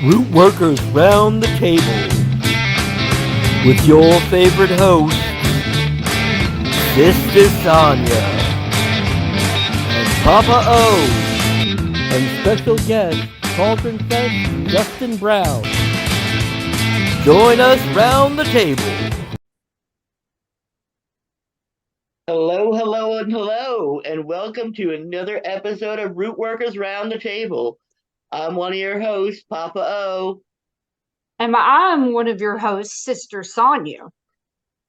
Root Workers Round the Table with your favorite host, Sister Sonya and Papa O, and special guest, Cauldron Fest Justin Brown. Join us round the table. Hello, and welcome to another episode of Root Workers Round the Table. I'm one of your hosts, Papa O. And I'm one of your hosts, Sister Sonya.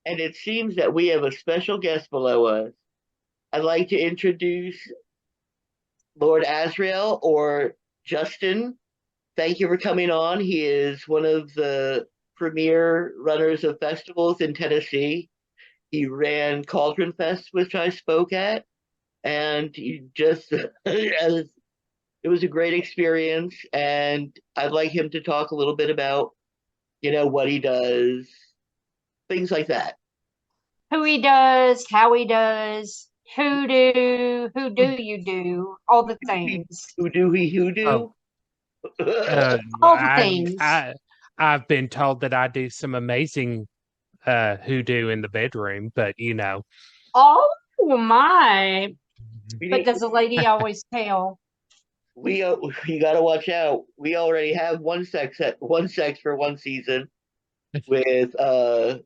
And it seems that we have a special guest below us. I'd like to introduce Lord Azrael, or Justin. Thank you for coming on. He is one of the premier runners of festivals in Tennessee. He ran Cauldron Fest, which I spoke at, and he just it was a great experience, and I'd like him to talk a little bit about, what he does, things like that. Who he does, how he does, who do you do, all the things. Who do? All the things. I've been told that I do some amazing hoodoo in the bedroom, but Oh my! But does the lady always tell? You got to watch out. We already have one sex for one season with AV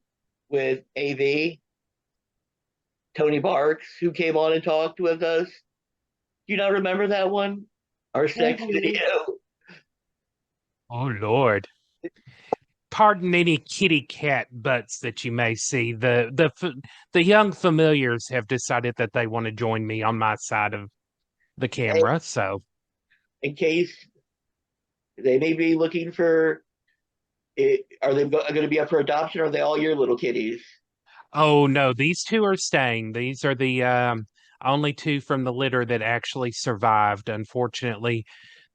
Tony Barks, who came on and talked with us. Do you not remember that one? Our sex video. Oh Lord. Pardon any kitty cat butts that you may see. The young familiars have decided that they want to join me on my side of the camera, so in case they may be looking for it, are they going to be up for adoption, or are they all your little kitties? Oh no, these two are staying. These are the only two from the litter that actually survived. Unfortunately,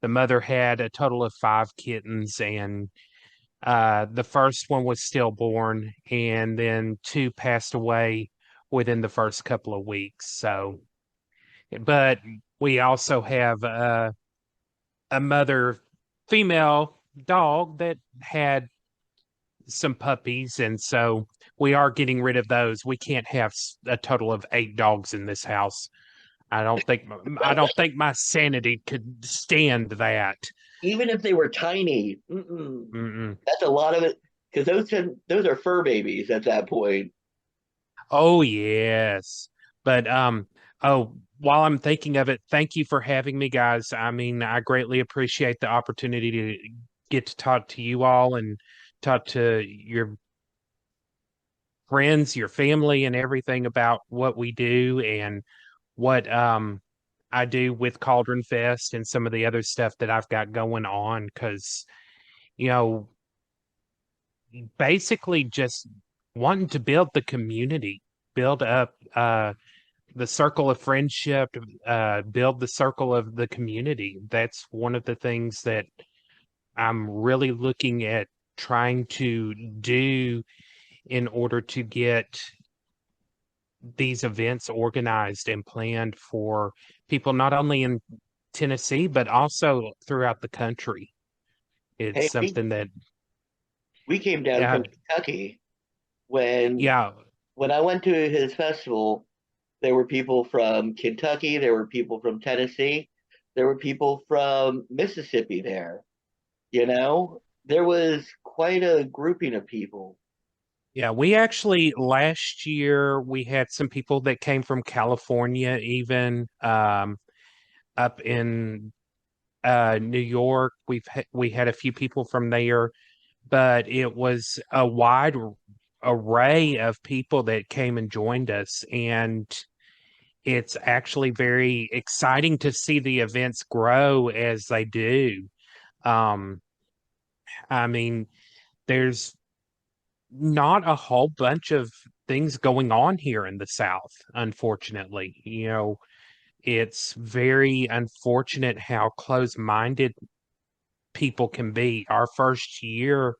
the mother had a total of 5 kittens, and the first one was stillborn, and then 2 passed away within the first couple of weeks. So, but we also have a mother female dog that had some puppies, and so we are getting rid of those. We can't have a total of 8 dogs in this house. I don't think my sanity could stand that. Even if they were tiny, that's a lot of it, because those are fur babies at that point. Oh yes, but while I'm thinking of it, thank you for having me, guys. I mean, I greatly appreciate the opportunity to get to talk to you all and talk to your friends, your family, and everything about what we do and what I do with Cauldron Fest and some of the other stuff that I've got going on. Because basically just wanting to build the community, build up the circle of friendship, build the circle of the community. That's one of the things that I'm really looking at trying to do in order to get these events organized and planned for people not only in Tennessee, but also throughout the country. It's something that we came down from Kentucky when I went to his festival. There were people from Kentucky, there were people from Tennessee, there were people from Mississippi there. There was quite a grouping of people. Yeah, we actually last year we had some people that came from California, even up in New York. We had a few people from there, but it was a wide array of people that came and joined us, and it's actually very exciting to see the events grow as they do. I mean, there's not a whole bunch of things going on here in the South, unfortunately. It's very unfortunate how close-minded people can be. Our first year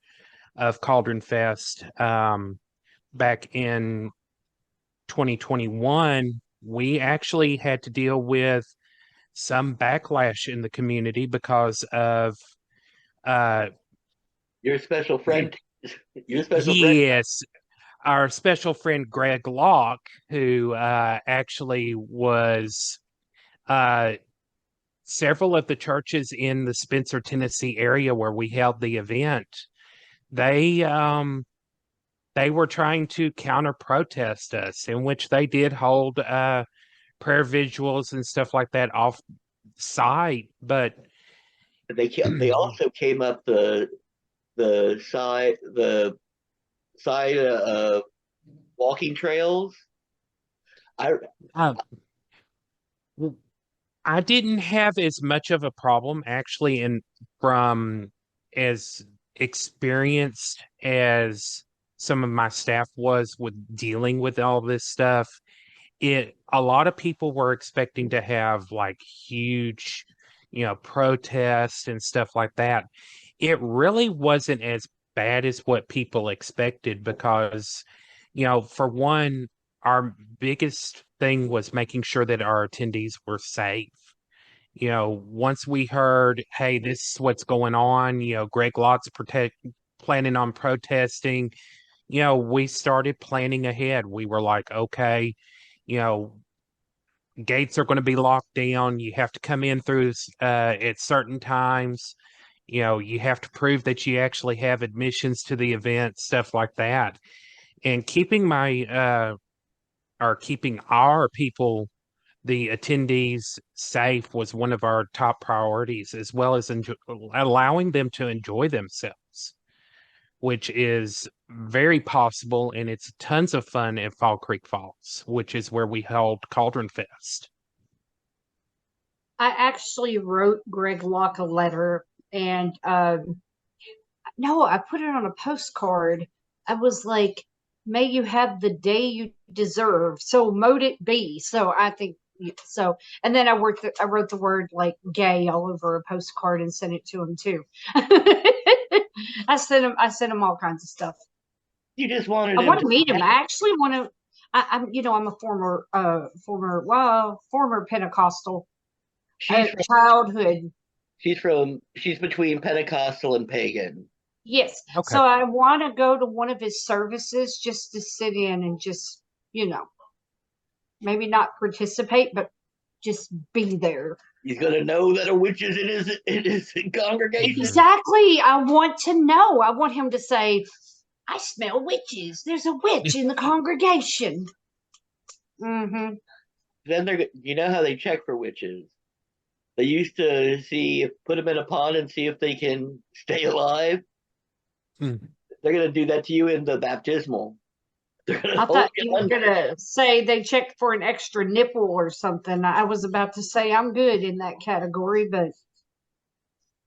of Cauldron Fest, back in 2021, we actually had to deal with some backlash in the community because of Your special friend. Your special friend. yes, our special friend Greg Locke, who actually was several of the churches in the Spencer, Tennessee area where we held the event. They were trying to counter protest us, in which they did hold prayer visuals and stuff like that off site, but They also came up the side of walking trails. I uh, w- I didn't have as much of a problem actually in from as experienced as some of my staff was with dealing with all this stuff. A lot of people were expecting to have like huge, protests and stuff like that. It really wasn't as bad as what people expected because, for one, our biggest thing was making sure that our attendees were safe. Once we heard, hey, this is what's going on, Greg Locke's planning on protesting, we started planning ahead. We were like, okay, you know, gates are going to be locked down. You have to come in through at certain times. You have to prove that you actually have admissions to the event, stuff like that. And keeping our people, the attendees, safe was one of our top priorities, as well as allowing them to enjoy themselves, which is very possible, and it's tons of fun at Fall Creek Falls, which is where we held Cauldron Fest. I actually wrote Greg Locke a letter, and no, I put it on a postcard. I was like, "May you have the day you deserve." So mote it be. So I think so. And then I wrote the word like "gay" all over a postcard and sent it to him too. I sent him all kinds of stuff. You just wanted I him want to to meet him. I actually want to. I'm a former Pentecostal she's from, childhood. she's between Pentecostal and pagan. Yes. Okay. So I want to go to one of his services just to sit in and just, maybe not participate, but just be there. He's gonna know that a witch is in his congregation. Exactly. I want to know. I want him to say, "I smell witches. There's a witch in the congregation." Mm-hmm. Then you know how they check for witches. They used to put them in a pond and see if they can stay alive. Hmm. They're gonna do that to you in the baptismal. They're gonna I hold thought you you were under. gonna say they checked for an extra nipple or something. I was about to say I'm good in that category, but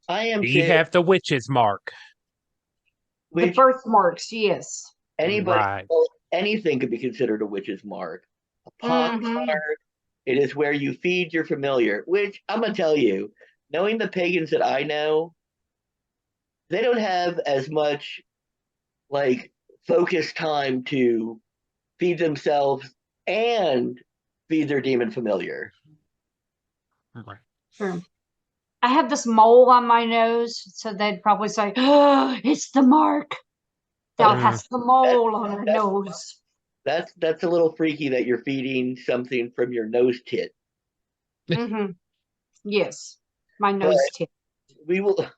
I am Do you too. have the witch's mark? the Which birthmarks, yes. anybody, Right. well, anything could be considered a witch's mark. A pox Mm-hmm. mark. It is where you feed your familiar. Which I'm gonna tell you, knowing the pagans that I know, they don't have as much like focused time to feed themselves and feed their demon familiar. Right. True. I have this mole on my nose, so they'd probably say, "Oh, it's the mark. Thou hast the mole on her nose." That's a little freaky that you're feeding something from your nose tit. Mm-hmm. Yes, my But nose tip. we will.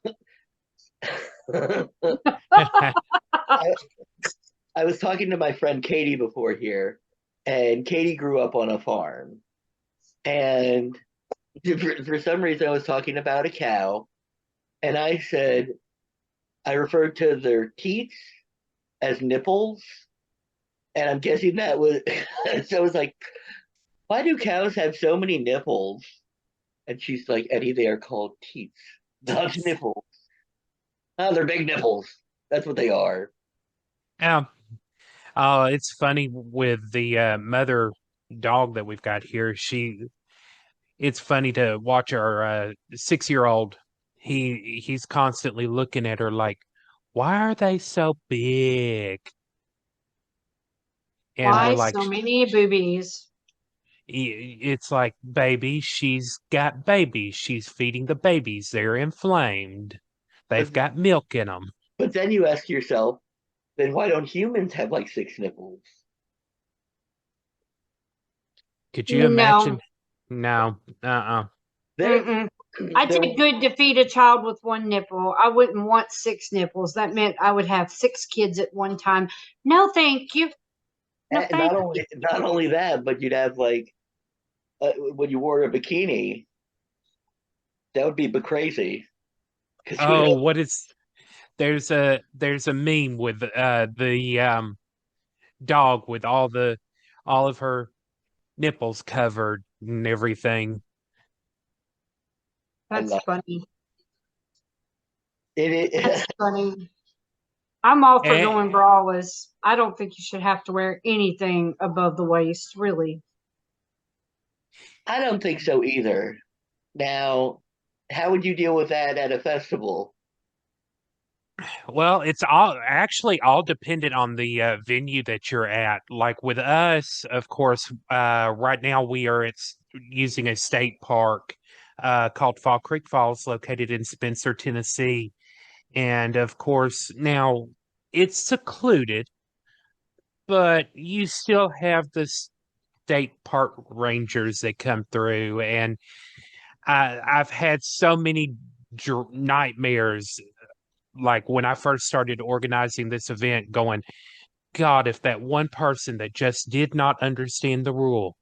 I was talking to my friend Katie before here, and Katie grew up on a farm. And for some reason, I was talking about a cow, and I referred to their teats as nipples, and I'm guessing that was. So I was like, why do cows have so many nipples? And she's like, Eddie, they are called teats, not nipples. Oh, they're big nipples. That's what they are. Yeah. It's funny with the mother dog that we've got here. It's funny to watch our 6-year-old. He's constantly looking at her like, why are they so big? And we're Why like, so many boobies? it's like, baby, she's got babies. She's feeding the babies. They're inflamed. They've got milk in them. But then you ask yourself, then why don't humans have like 6 nipples? Could you No. imagine? No. There, Mm-mm. I there, take good to feed a child with one nipple. I wouldn't want 6 nipples. That meant I would have 6 kids at one time. No, thank you. No, not thank you. only that, but you'd have like when you wore a bikini, that would be crazy. Because Oh, what is there's a meme with the dog with all of her nipples covered and everything. I That's love funny. it. That's funny. I'm all for And going braless. I don't think you should have to wear anything above the waist, really. I don't think so either. Now, how would you deal with that at a festival? well, it's all actually all dependent on the venue that you're at. Like with us, of course, right now we are using a state park called Fall Creek Falls, located in Spencer, Tennessee. And of course, now it's secluded, but you still have the state park rangers that come through. And I've had so many nightmares, like when I first started organizing this event, going, God, if that one person that just did not understand the rule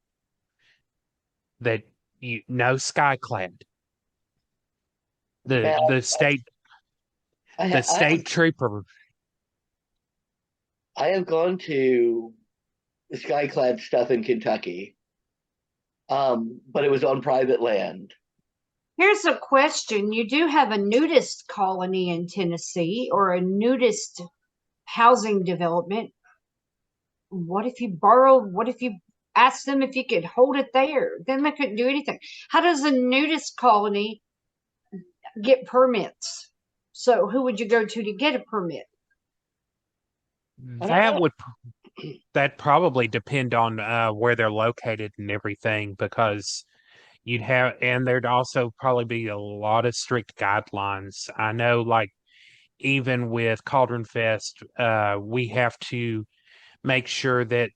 that you know Skyclad, the Now, the state I, the ha- state trooper. I have gone to the Skyclad stuff in Kentucky, but it was on private land. Here's a question. You do have a nudist colony in Tennessee or a nudist housing development. What if you asked them if you could hold it there? Then they couldn't do anything. How does a nudist colony get permits? So who would you go to get a permit? I don't That know. would that probably depend on where they're located and everything, because and there'd also probably be a lot of strict guidelines. I know, like, even with Cauldron Fest, we have to make sure that,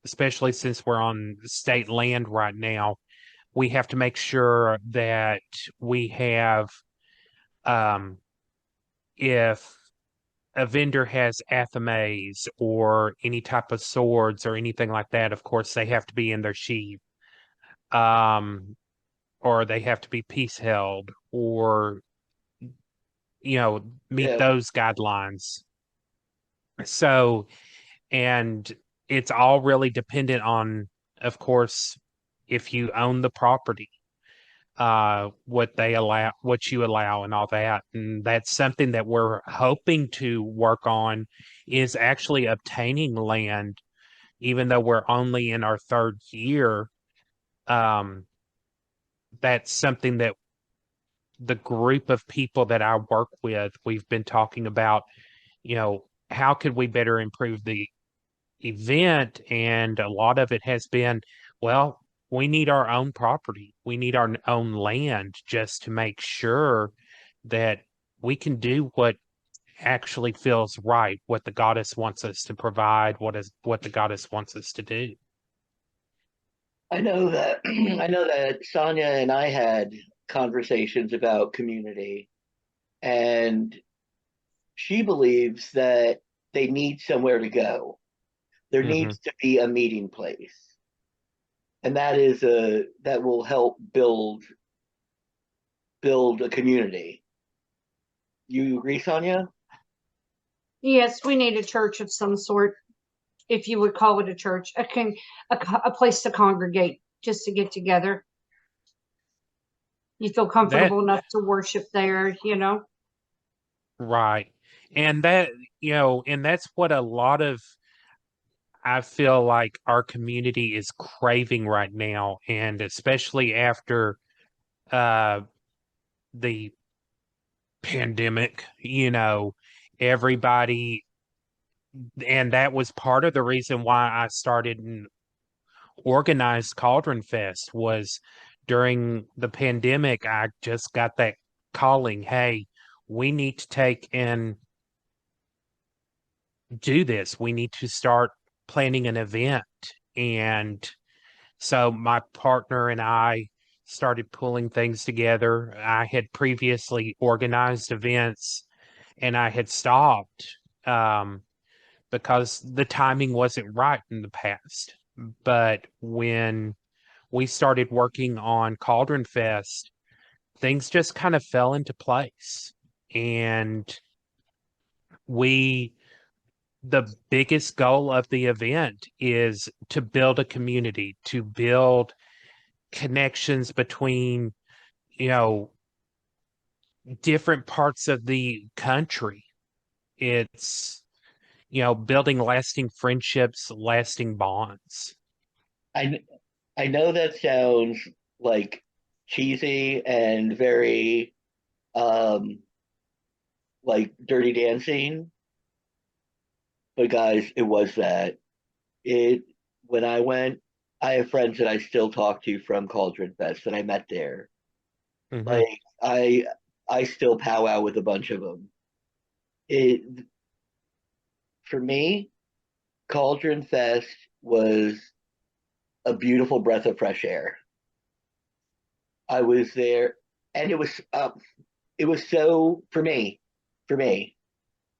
especially since we're on state land right now, we have to make sure that we have, um, if a vendor has athames or any type of swords or anything like that, of course, they have to be in their sheath. Um, or they have to be peace held, or meet Yeah, those guidelines. So, and it's all really dependent on, of course, if you own the property, what you allow and all that. And that's something that we're hoping to work on, is actually obtaining land, even though we're only in our third year. Um, that's something that the group of people that I work with, we've been talking about, how could we better improve the event? And a lot of it has been, well, we need our own property. We need our own land, just to make sure that we can do what actually feels right, what the goddess wants us to provide, what the goddess wants us to do. I know that. I know that Sonya and I had conversations about community, and she believes that they need somewhere to go. There Hmm. needs to be a meeting place, and that will help build a community. You agree, Sonya? Yes, we need a church of some sort, if you would call it a church, a place to congregate, just to get together. You feel That comfortable enough to worship there, you know? right. And and that's what a lot of, I feel like, our community is craving right now, and especially after uh the pandemic, everybody, and that was part of the reason why I started and organized Cauldron Fest. Was during the pandemic, I just got that calling, hey, we need to take and do this. We need to start planning an event. And so my partner and I started pulling things together. I had previously organized events and I had stopped because the timing wasn't right in the past. But when we started working on Cauldron Fest, things just kind of fell into place. And the biggest goal of the event is to build a community, to build connections between, you know, different parts of the country. It's, building lasting friendships, lasting bonds. I I know that sounds like cheesy and very um like Dirty Dancing, but guys, it was that. It when I went, I have friends that I still talk to from Cauldron Fest that I met there. Hmm. Like I still powwow with a bunch of them. It For me, Cauldron Fest was a beautiful breath of fresh air. I was there, and it was so for me,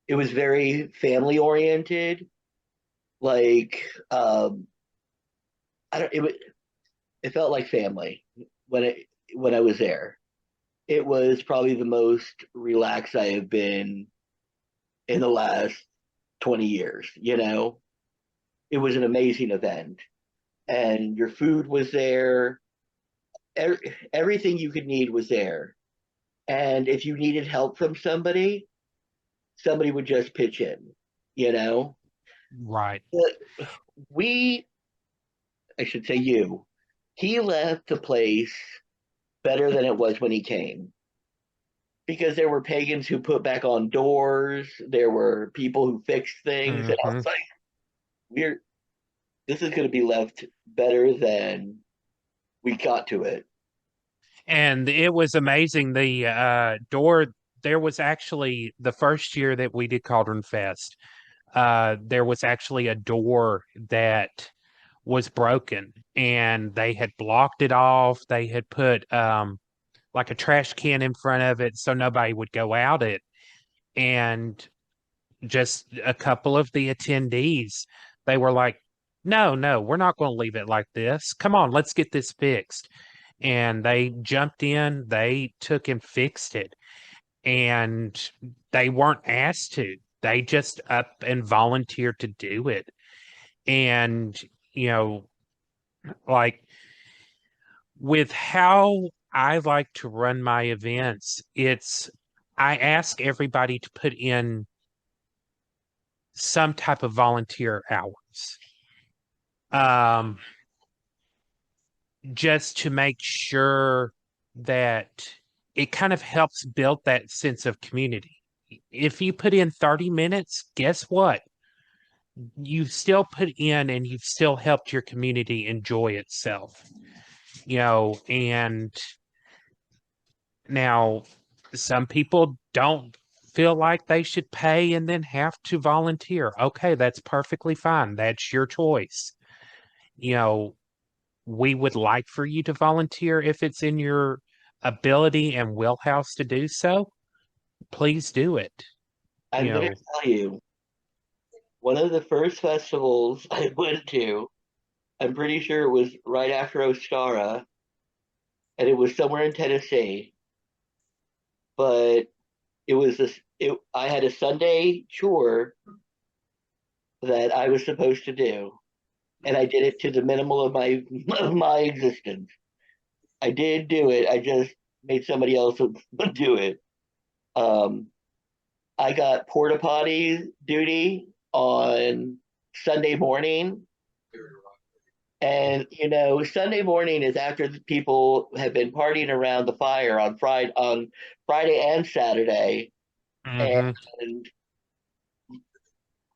it was very family oriented. Like I don't it felt like family when I was there. It was probably the most relaxed I have been in the last 20 years, you know. It was an amazing event, and your food was there. Everything you could need was there. And if you needed help from somebody, somebody would just pitch in, you know. Right. But we I should say you, he left the place better than it was when he came, because there were pagans who put back on doors, there were people who fixed things, and I Hmm. was like, we're this is going to be left better than we got to it. And it was amazing. The door, there was actually the first year that we did Cauldron Fest, there was actually a door that was broken and they had blocked it off. They had put like a trash can in front of it so nobody would go out it. And just a couple of the attendees, they were like, no, no, we're not going to leave it like this. Come on, let's get this fixed. And they jumped in, they took and fixed it. And they weren't asked to. They just up and volunteered to do it. And, you know, like with how I like to run my events, I ask everybody to put in some type of volunteer hours. Um, just to make sure that it kind of helps build that sense of community. If you put in 30 minutes, guess what? You've still put in and you've still helped your community enjoy itself, and now some people don't feel like they should pay and then have to volunteer. Okay, that's perfectly fine. That's your choice. You know, we would like for you to volunteer if it's in your ability and wheelhouse to do so. Please do it. You I'm going to know, tell you, one of the first festivals I went to, I'm pretty sure it was right after Ostara, and it was somewhere in Tennessee, but I had a Sunday chore that I was supposed to do, and I did it to the minimal of my of my existence. I did do it. I just made somebody else do it. Um, I got porta potty duty on Sunday morning. And Sunday morning is after the people have been partying around the fire on Friday and Saturday. hmm And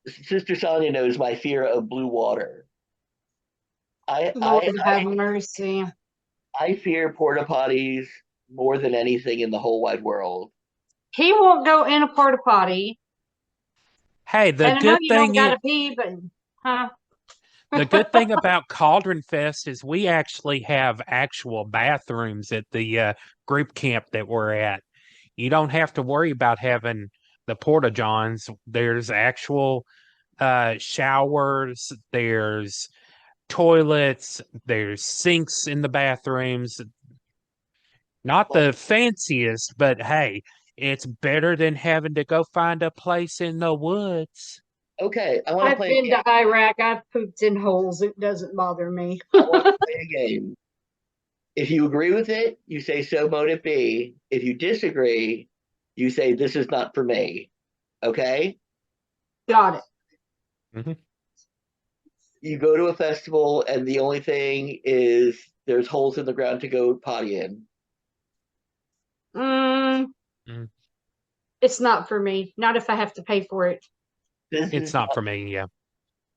Sister Sonya knows my fear of blue water. I Lord I have mercy. I fear porta potties more than anything in the whole wide world. He won't go in a porta potty. Hey, the And I know good you don't thing is, gotta pee, but huh? the good thing about Cauldron Fest is we actually have actual bathrooms at the group camp that we're at. You don't have to worry about having the porta johns. There's actual showers, there's toilets, there's sinks in the bathrooms. Not the fanciest, but hey, it's better than having to go find a place in the woods. Okay, I want to I've play a been game. to Iraq. I've pooped in holes. It doesn't bother me. I want to play a game. If you agree with it, you say so mote it be. If you disagree, you say this is not for me. Okay? Got it. Mhm. You go to a festival and the only thing is there's holes in the ground to go potty in. Mm, Mm. it's not for me. Not if I have to pay for it. This It's is not for me, yeah.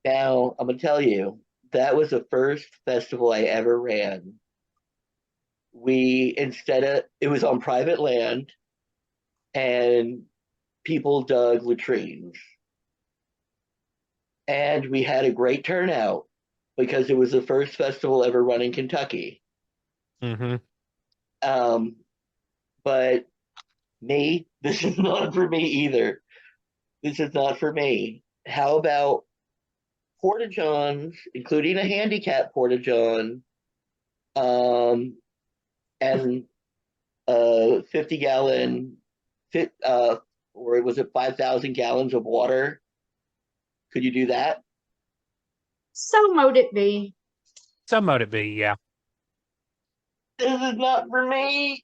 now, I'm gonna tell you, that was the first festival I ever ran. It was on private land and people dug latrines. And we had a great turnout because it was the first festival ever run in Kentucky. Hmm. Um, but this is not for me either. This is not for me. How about porta johns, including a handicap porta john, and 50-gallon, or was it 5,000 gallons of water? Could you do that? So mote it be. So mote it be, yeah. This is not for me.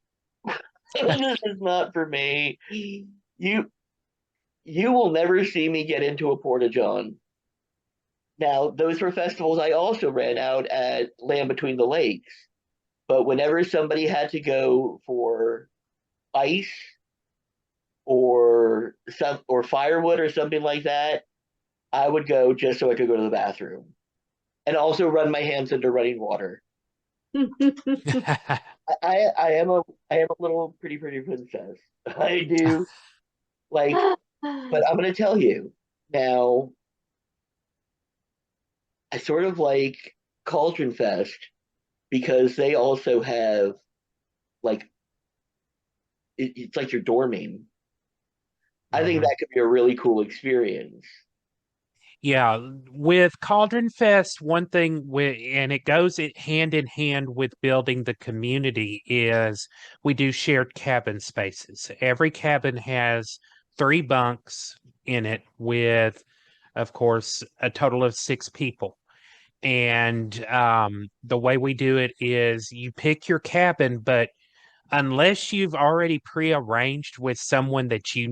This is not for me. You you will never see me get into a porta john. Now, those were festivals I also ran out at Land Between the Lakes. But whenever somebody had to go for ice or firewood or something like that, I would go just so I could go to the bathroom and also run my hands into running water. I am a little pretty princess. I do like, but I'm gonna tell you now. I sort of like Cauldron Fest because they also have like it's like you're dorming. I think Mhm. that could be a really cool experience. Yeah, with Cauldron Fest, one thing with, and it goes hand in hand with building the community, is we do shared cabin spaces. Every cabin has 3 bunks in it with, of course, a total of 6 people. And the way we do it is you pick your cabin, but unless you've already prearranged with someone that you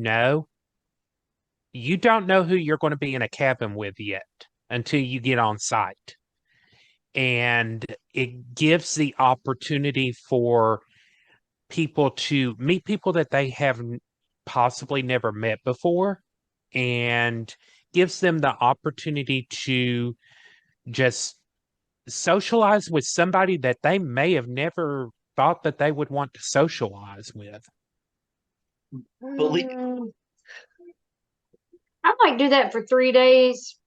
don't know who you're going to be in a cabin with yet until you get on site. And it gives the opportunity for people to meet people that they have possibly never met before, and gives them the opportunity to just socialize with somebody that they may have never thought that they would want to socialize with. Believe Mm, I might do that for 3 days,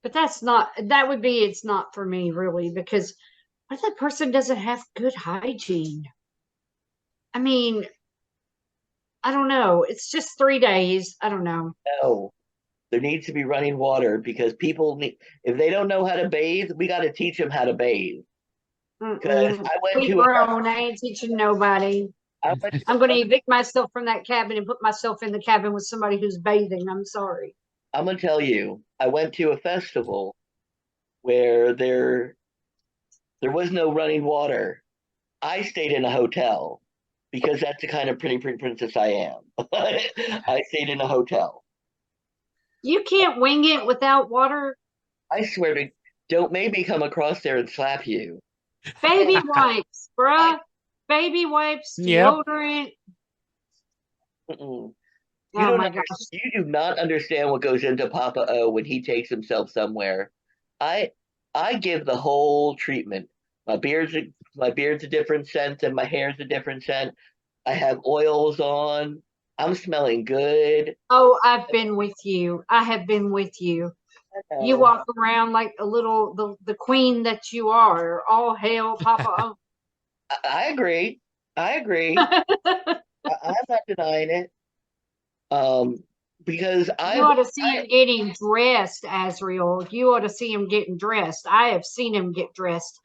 but that would be, it's not for me really, because what if that person doesn't have good hygiene? I mean, I don't know. It's just 3 days. I don't know. no, there needs to be running water because people need. If they don't know how to bathe, we got to teach them how to bathe. Because Mm-mm. We grown. I ain't teaching nobody. I went to I'm going to evict myself from that cabin and put myself in the cabin with somebody who's bathing. I'm sorry. I'm gonna tell you, I went to a festival where there was no running water. I stayed in a hotel because that's the kind of pretty princess I am. I stayed in a hotel. You can't wing it without water. I swear to don't make me come across there and slap you. Baby wipes, I bruh. Baby wipes, Yep. deodorant. mm-mm. You Oh don't my under, gosh. you do not understand what goes into Papa O when he takes himself somewhere. I I give the whole treatment. My beard's a, my beard's a different scent and my hair's a different scent. I have oils on. I'm smelling good. Oh, I've been with you. I have been with you. You walk around like a little the queen that you are. All hail, Papa. I agree. I agree. Oh. I'm not denying it. Because You ought to see him getting dressed, Azrael. You ought to see him getting dressed. I have seen him get dressed.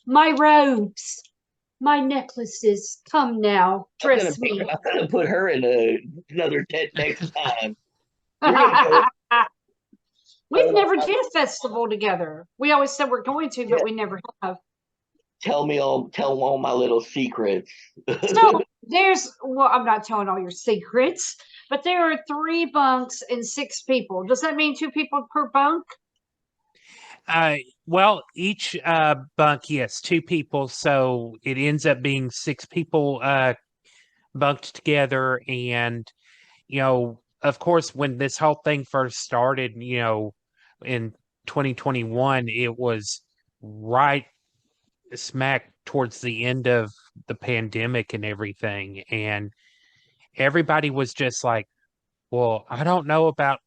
My robes, my necklaces. Come now, dress me. I'm gonna put her in another tent next time. We're gonna go. We've never did a festival together. We always said we're going to, but we never have. Tell all my little secrets. So well, I'm not telling all your secrets, but there are 3 bunks and 6 people. Does that mean 2 people per bunk? Well, each bunk, yes, 2 people, so it ends up being 6 people bunked together. And of course, when this whole thing first started, in 2021, it was right smack towards the end of the pandemic and everything, and everybody was just like, well, I don't know about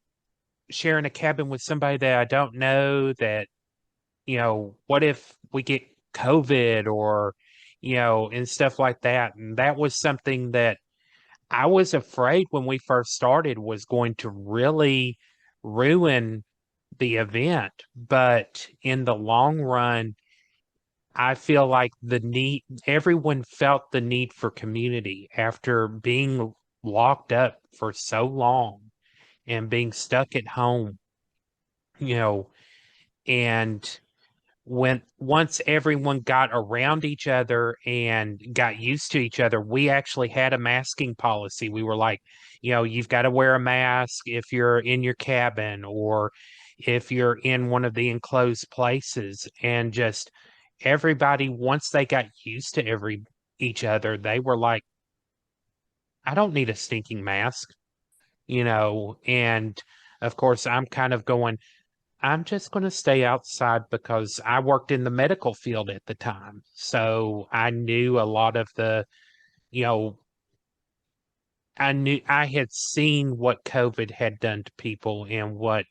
sharing a cabin with somebody that I don't know. That what if we get COVID, or and stuff like that. And that was something that I was afraid when we first started was going to really ruin the event. But in the long run, I feel like everyone felt the need for community after being locked up for so long and being stuck at home, you know, and once everyone got around each other and got used to each other, we actually had a masking policy. We were like, you've got to wear a mask if you're in your cabin or if you're in one of the enclosed places. And just everybody, once they got used to each other, they were like, I don't need a stinking mask, and of course I'm kind of going, I'm just going to stay outside because I worked in the medical field at the time. So I knew a lot of you know, I had seen what COVID had done to people and what,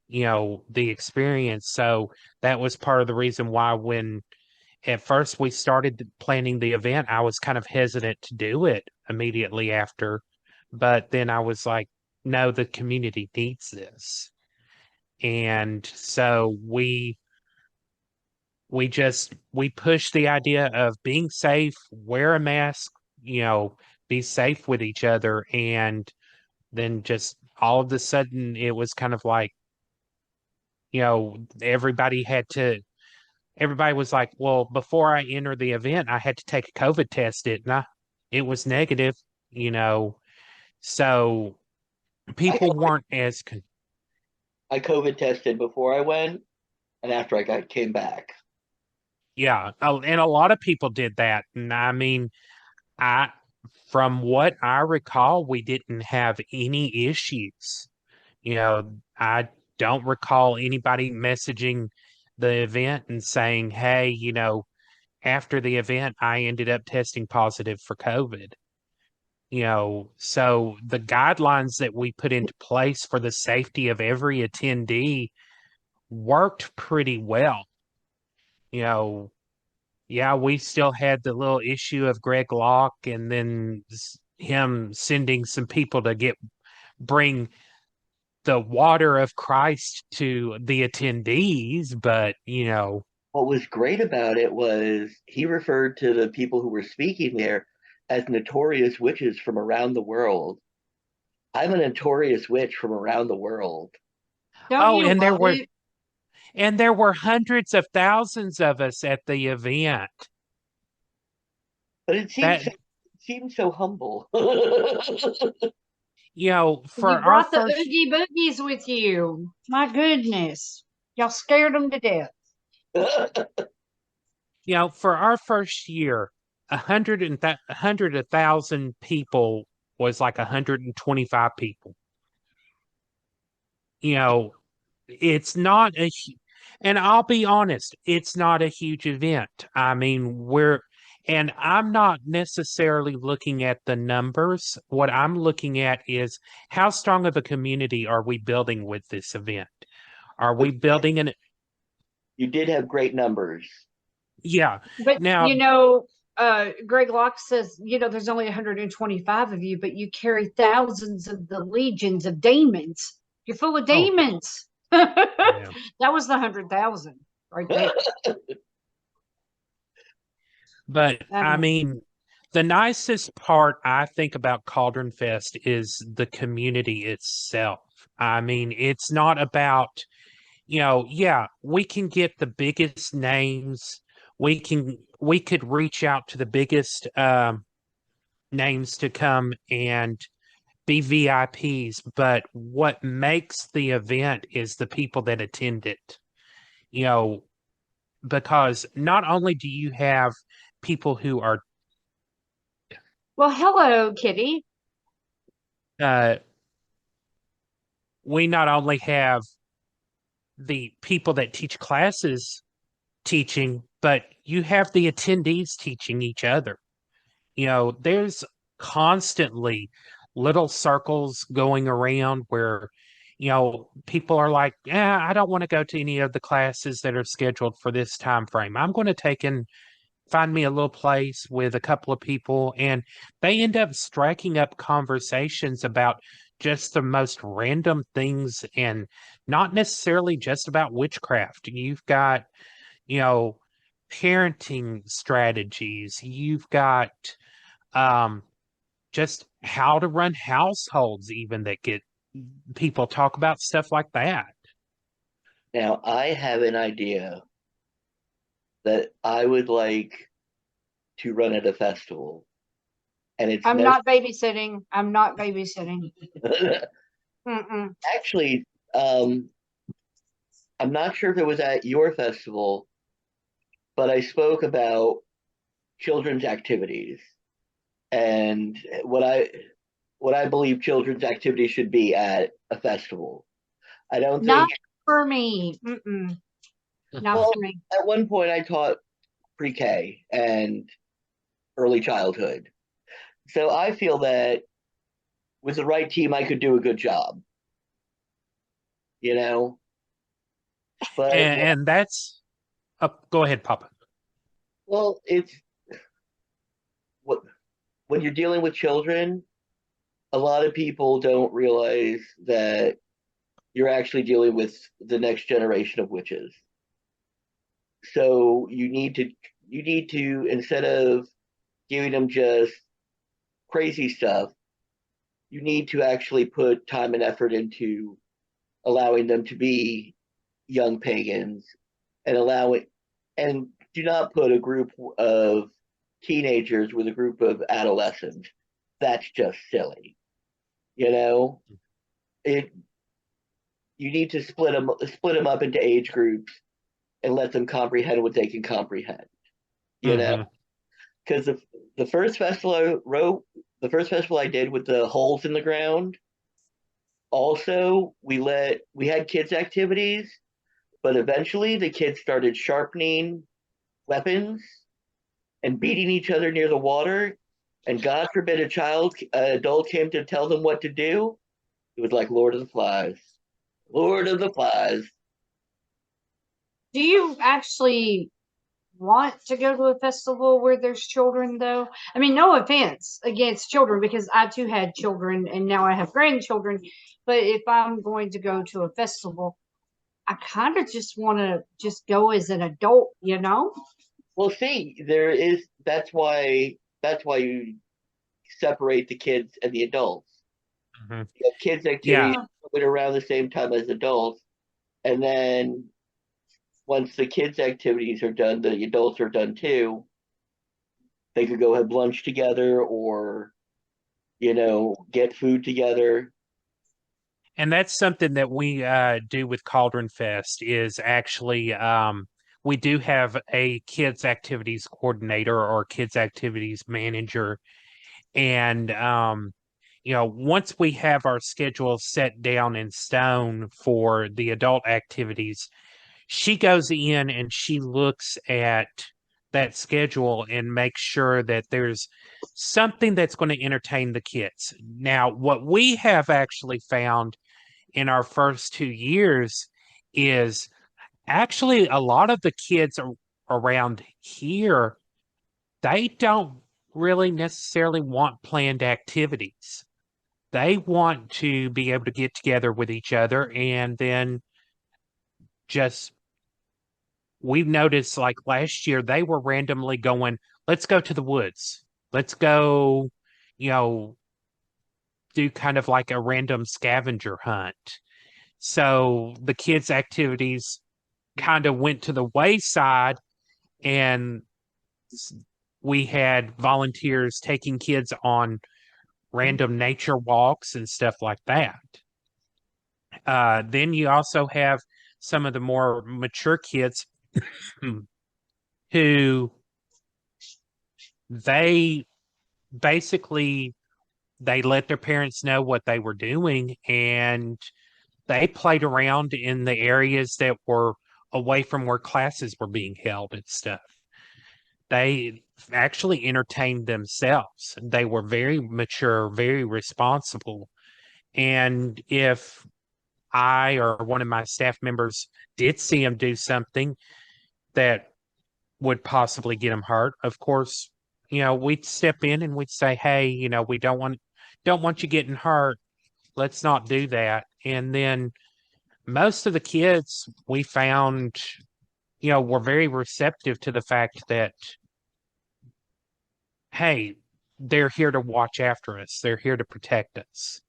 the experience. So that was part of the reason why when at first we started planning the event, I was kind of hesitant to do it immediately after. But then I was like, no, the community needs this. And so we push the idea of being safe, wear a mask, be safe with each other. And then just all of a sudden it was kind of like, everybody was like, well, before I enter the event, I had to take a COVID test, didn't I? It was negative, you know. So people weren't as I COVID tested before I went and after came back. yeah, and a lot of people did that. And I mean, I from what I recall, we didn't have any issues. I don't recall anybody messaging the event and saying, hey, after the event, I ended up testing positive for COVID. So the guidelines that we put into place for the safety of every attendee worked pretty well. Yeah, we still had the little issue of Greg Locke and then him sending some people to bring the water of Christ to the attendees, but What was great about it was he referred to the people who were speaking there as notorious witches from around the world. I'm a notorious witch from around the world. Don't you love it? And there were hundreds of thousands of us at the event. But it seemed so humble. For You our brought the first, Oogie Boogies with you. My goodness. Y'all scared them to death. for our first year, 100,000 people was like 125 people. It's not and I'll be honest, it's not a huge event. I mean, And I'm not necessarily looking at the numbers. What I'm looking at is how strong of a community are we building with this event? Are we building an, You did have great numbers. yeah. But Now, Greg Locke says, there's only 125 of you, but you carry thousands of the legions of demons. You're full of oh, demons. yeah. That was the 100,000 right there. But I Um, mean, the nicest part I think about Cauldron Fest is the community itself. I mean, it's not about, yeah, we can get the biggest names. We could reach out to the biggest names to come and be VIPs, but what makes the event is the people that attend it. You know, because not only do you have people who are well, hello, Kitty. uh, we not only have the people that teach classes teaching, but you have the attendees teaching each other. There's constantly little circles going around where, people are like, yeah, I don't want to go to any of the classes that are scheduled for this time frame. I'm going to take and find me a little place with a couple of people, and they end up striking up conversations about just the most random things and not necessarily just about witchcraft. You've got, you know, parenting strategies, you've got um just how to run households, even that get people talk about stuff like that. Now, I have an idea that I would like to run at a festival, and it's I'm never not babysitting. I'm not babysitting. Mm-mm. actually. I'm not sure if it was at your festival, but I spoke about children's activities and what I believe children's activities should be at a festival. I don't Not think. for me. Mm-mm. Not Well, for me. at one point I taught pre-K and early childhood, so I feel that with the right team I could do a good job. You know, but And that's go ahead, Papa. well, it's what when you're dealing with children, a lot of people don't realize that you're actually dealing with the next generation of witches. So you need to instead of giving them just crazy stuff, you need to actually put time and effort into allowing them to be young pagans and and do not put a group of teenagers with a group of adolescents. That's just silly. You know, it you need to split them up into age groups and let them comprehend what they can comprehend. You know, Hmm. because the first festival I wrote, the first festival I did with the holes in the ground. Also, we had kids activities, but eventually the kids started sharpening weapons and beating each other near the water. And God forbid an adult came to tell them what to do. It was like Lord of the Flies. Lord of the Flies. Do you actually want to go to a festival where there's children, though? I mean, no offense against children, because I too had children and now I have grandchildren. But if I'm going to go to a festival, I kind of just want to just go as an adult, you know? Well, see, there is that's why you separate the kids and the adults. Hmm. You have kids activities Yeah, around the same time as adults, and then once the kids activities are done, the adults are done too. They could go have lunch together or get food together. and that's something that we do with Cauldron Fest is actually we do have a kids activities coordinator or kids activities manager. And once we have our schedule set down in stone for the adult activities, she goes in and she looks at that schedule and make sure that there's something that's going to entertain the kids. Now, what we have actually found in our first 2 years is actually a lot of the kids around here, they don't really necessarily want planned activities. They want to be able to get together with each other and then just, we've noticed like last year, they were randomly going, let's go to the woods. Let's go, you know, do kind of like a random scavenger hunt. So the kids' activities kind of went to the wayside, and we had volunteers taking kids on random nature walks and stuff like that. Then you also have some of the more mature kids who they basically they let their parents know what they were doing, and they played around in the areas that were away from where classes were being held and stuff. They actually entertained themselves. They were very mature, very responsible. And if I or one of my staff members did see them do something that would possibly get them hurt, of course, we'd step in and we'd say, hey, we don't want you getting hurt. Let's not do that. And then most of the kids we found, were very receptive to the fact that, hey, they're here to watch after us. They're here to protect us.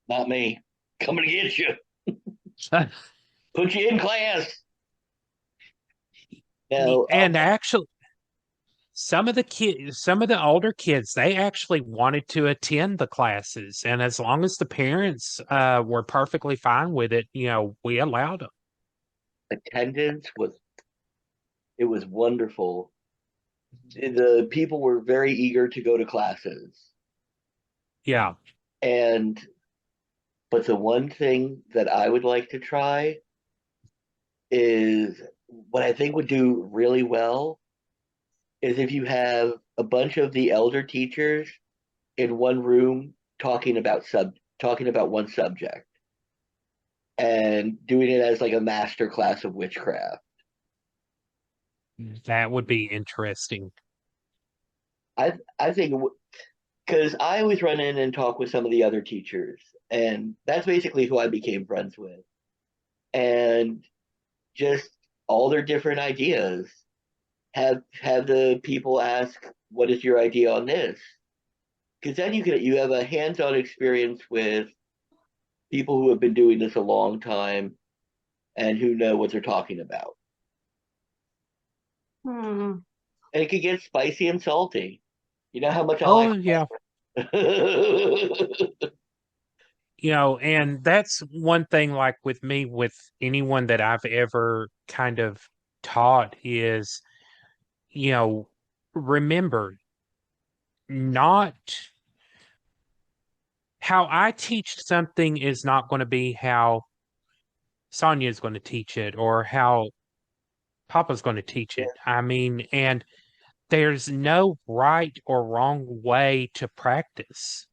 Not me. Coming to get you. Put you in class. No, and actually, some of the older kids, they actually wanted to attend the classes, and as long as the parents were perfectly fine with it, we allowed them. Attendance was wonderful. The people were very eager to go to classes. Yeah. But the one thing that I would like to try is what I think would do really well is if you have a bunch of the elder teachers in one room talking about one subject and doing it as like a master class of witchcraft. That would be interesting. I think because I always run in and talk with some of the other teachers, and that's basically who I became friends with, and just all their different ideas. Have the people ask, "What is your idea on this?" Because then you have a hands-on experience with people who have been doing this a long time and who know what they're talking about. And it could get spicy and salty. You know how much I like. Yeah. And that's one thing, like with me, with anyone that I've ever kind of taught is, remember, not how I teach something is not going to be how Sonya is going to teach it or how Papa's going to teach it. I mean, and there's no right or wrong way to practice.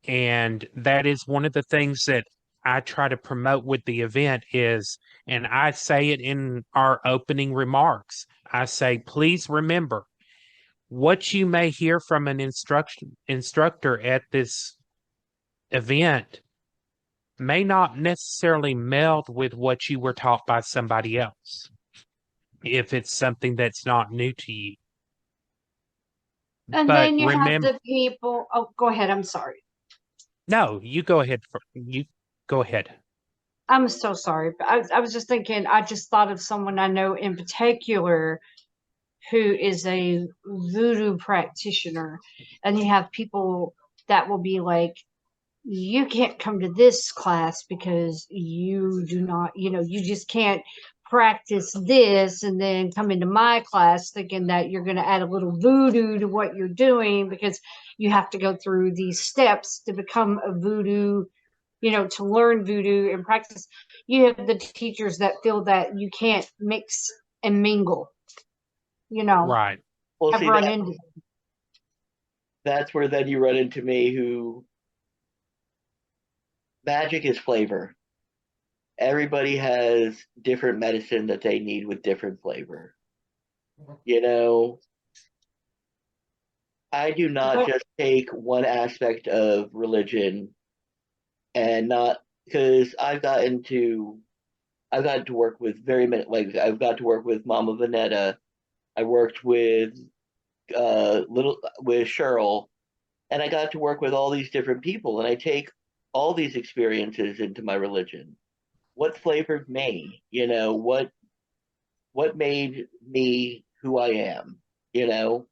And that is one of the things that I try to promote with the event is, and I say it in our opening remarks, I say, please remember, what you may hear from an instructor at this event may not necessarily meld with what you were taught by somebody else, if it's something that's not new to you. And but then you have the people. Oh, go ahead. I'm sorry. No, you go ahead. You go ahead. I'm so sorry. But I was just thinking, I just thought of someone I know in particular who is a voodoo practitioner. And you have people that will be like, you can't come to this class because you do not, you just can't practice this and then come into my class thinking that you're going to add a little voodoo to what you're doing because you have to go through these steps to become a voodoo, to learn voodoo and practice. You have the teachers that feel that you can't mix and mingle. Right. Well, I've see, run into. that's where then you run into me, who magic is flavor. Everybody has different medicine that they need with different flavor. You know, I do not just take one aspect of religion and not, because I've gotten to work with very many, like I've got to work with Mama Vanetta. I worked with with Cheryl, and I got to work with all these different people, and I take all these experiences into my religion. What flavored me? What made me who I am? You know,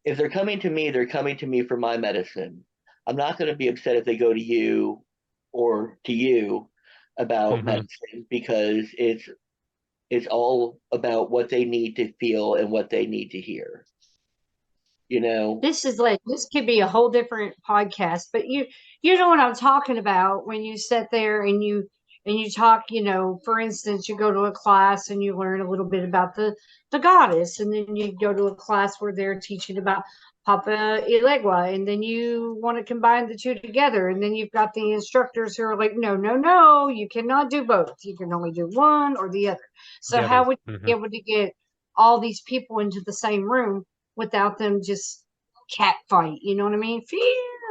if they're coming to me, they're coming to me for my medicine. I'm not going to be upset if they go to you or to you about Hmm. medicine, because it's all about what they need to feel and what they need to hear. You know, This could be a whole different podcast, but you know what I'm talking about when you sit there and you talk, for instance, you go to a class and you learn a little bit about the goddess, and then you go to a class where they're teaching about Papa Ilegua, and then you want to combine the two together, and then you've got the instructors who are like, no, no, no, you cannot do both. You can only do one or the other. So The other. how would you be able to get all these people into the same room without them just cat fight? You know what I mean? Fear,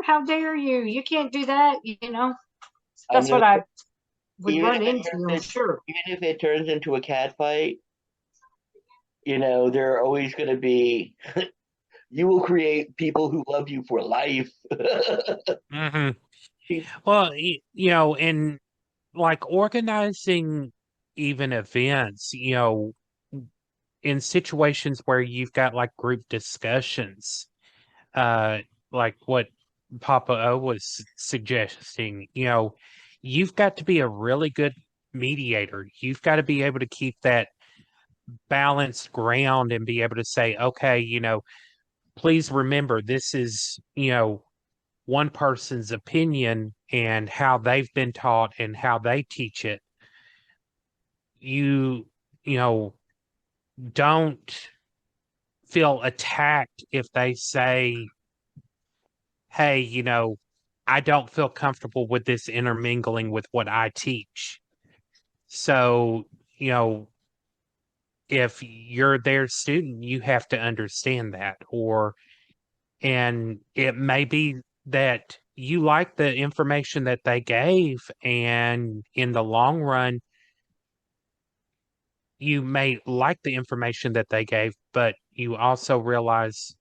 how dare you? You can't do that. I That's know, what I would even run if it into, turns I'm sure. even if it turns into a cat fight, there are always going to be, you will create people who love you for life. Hmm. Well, and like organizing even events, in situations where you've got like group discussions, uh, like what Papa O was suggesting, you've got to be a really good mediator. You've got to be able to keep that balanced ground and be able to say, okay, please remember this is, one person's opinion and how they've been taught and how they teach it. You don't feel attacked if they say, hey, I don't feel comfortable with this intermingling with what I teach. So, you know, if you're their student, you have to understand that. And it may be that you like the information that they gave, and in the long run, you may like the information that they gave, but you also realize,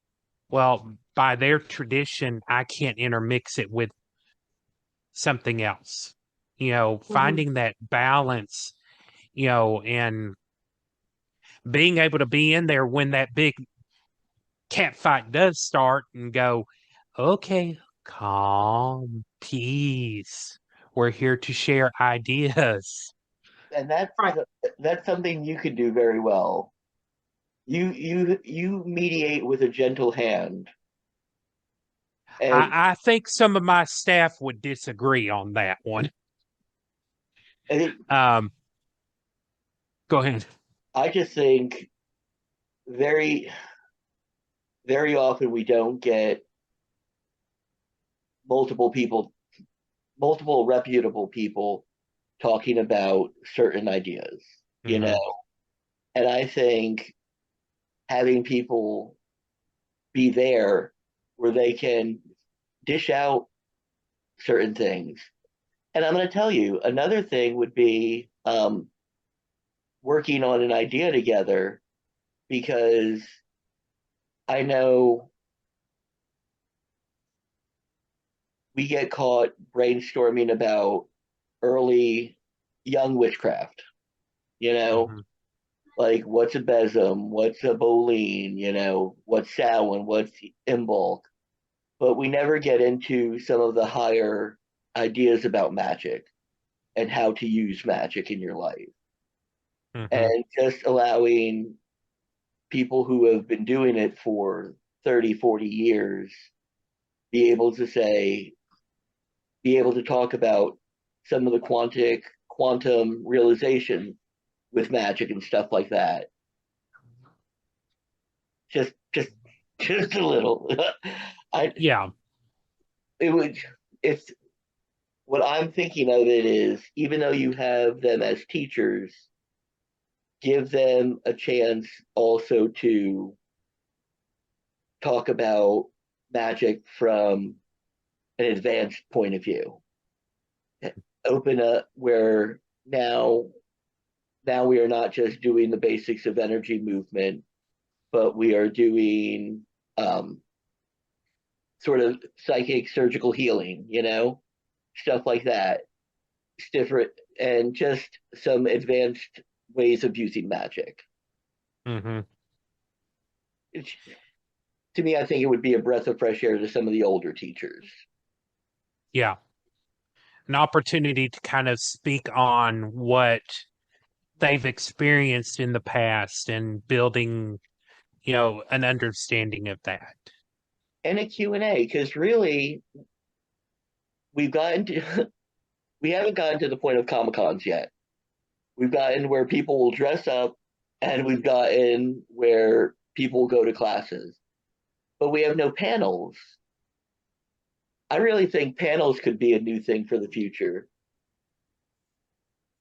well, by their tradition, I can't intermix it with something else. Mhm. Finding that balance, and being able to be in there when that big cat fight does start and go, okay, calm, peace. We're here to share ideas. And Right. that's something you can do very well. You mediate with a gentle hand, and I think some of my staff would disagree on that one. I Um, Go ahead. I just think very very often we don't get multiple people, multiple reputable people talking about certain ideas, you Hmm. know. And I think having people be there where they can dish out certain things. And I'm going to tell you, another thing would be working on an idea together, because I know we get caught brainstorming about early young witchcraft, you know, Hmm. like what's a besom, what's a boline, what's Samhain, what's Imbolc. But we never get into some of the higher ideas about magic and how to use magic in your life. Hmm. And just allowing people who have been doing it for 30, 40 years be able to say, be able to talk about some of the quantum realization with magic and stuff like that. just just a little. I Yeah. it would it's what I'm thinking of it is even though you have them as teachers, give them a chance also to talk about magic from an advanced point of view. Open up where now we are not just doing the basics of energy movement, but we are doing sort of psychic surgical healing, stuff like that. It's different and just some advanced ways of using magic. Hmm. It's, to me, I think it would be a breath of fresh air to some of the older teachers. Yeah. An opportunity to kind of speak on what they've experienced in the past and building, an understanding of that. And a Q&A, because really, we've gotten to, we haven't gotten to the point of Comic-Cons yet. We've gotten where people will dress up, and we've gotten where people go to classes. But we have no panels. I really think panels could be a new thing for the future.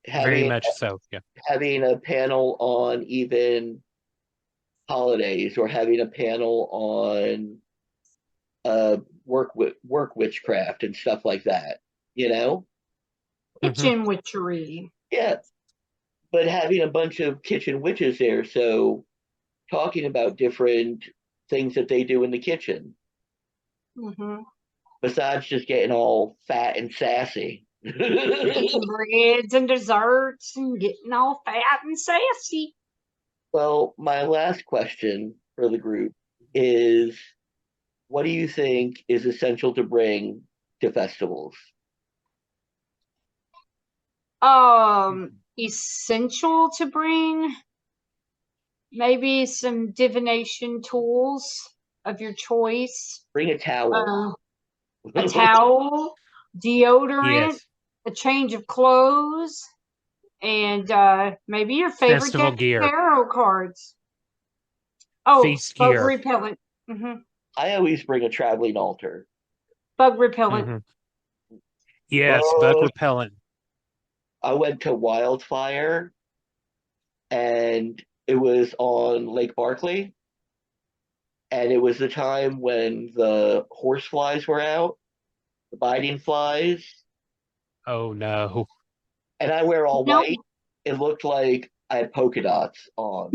Very Having much so. Yeah. having a panel on even holidays, or having a panel on work witchcraft and stuff like that. Kitchen witchery. Yeah, but having a bunch of kitchen witches there, so talking about different things that they do in the kitchen, Mm-hmm. besides just getting all fat and sassy. Making breads and desserts and getting all fat and sassy. Well, my last question for the group is, what do you think is essential to bring to festivals? Essential to bring maybe some divination tools of your choice. Bring a towel. A towel, deodorant, Yes. a change of clothes, and maybe your favorite Festival deck of gear. tarot cards. Oh, Feast bug gear. repellent. Mm-hmm. I always bring a traveling altar. Bug repellent. Mhm. Yes, bug Oh, repellent. I went to Wildfire, and it was on Lake Barkley, and it was the time when the horse flies were out, the biting flies, Oh no. and I wear all No. white. It looked like I had polka dots on.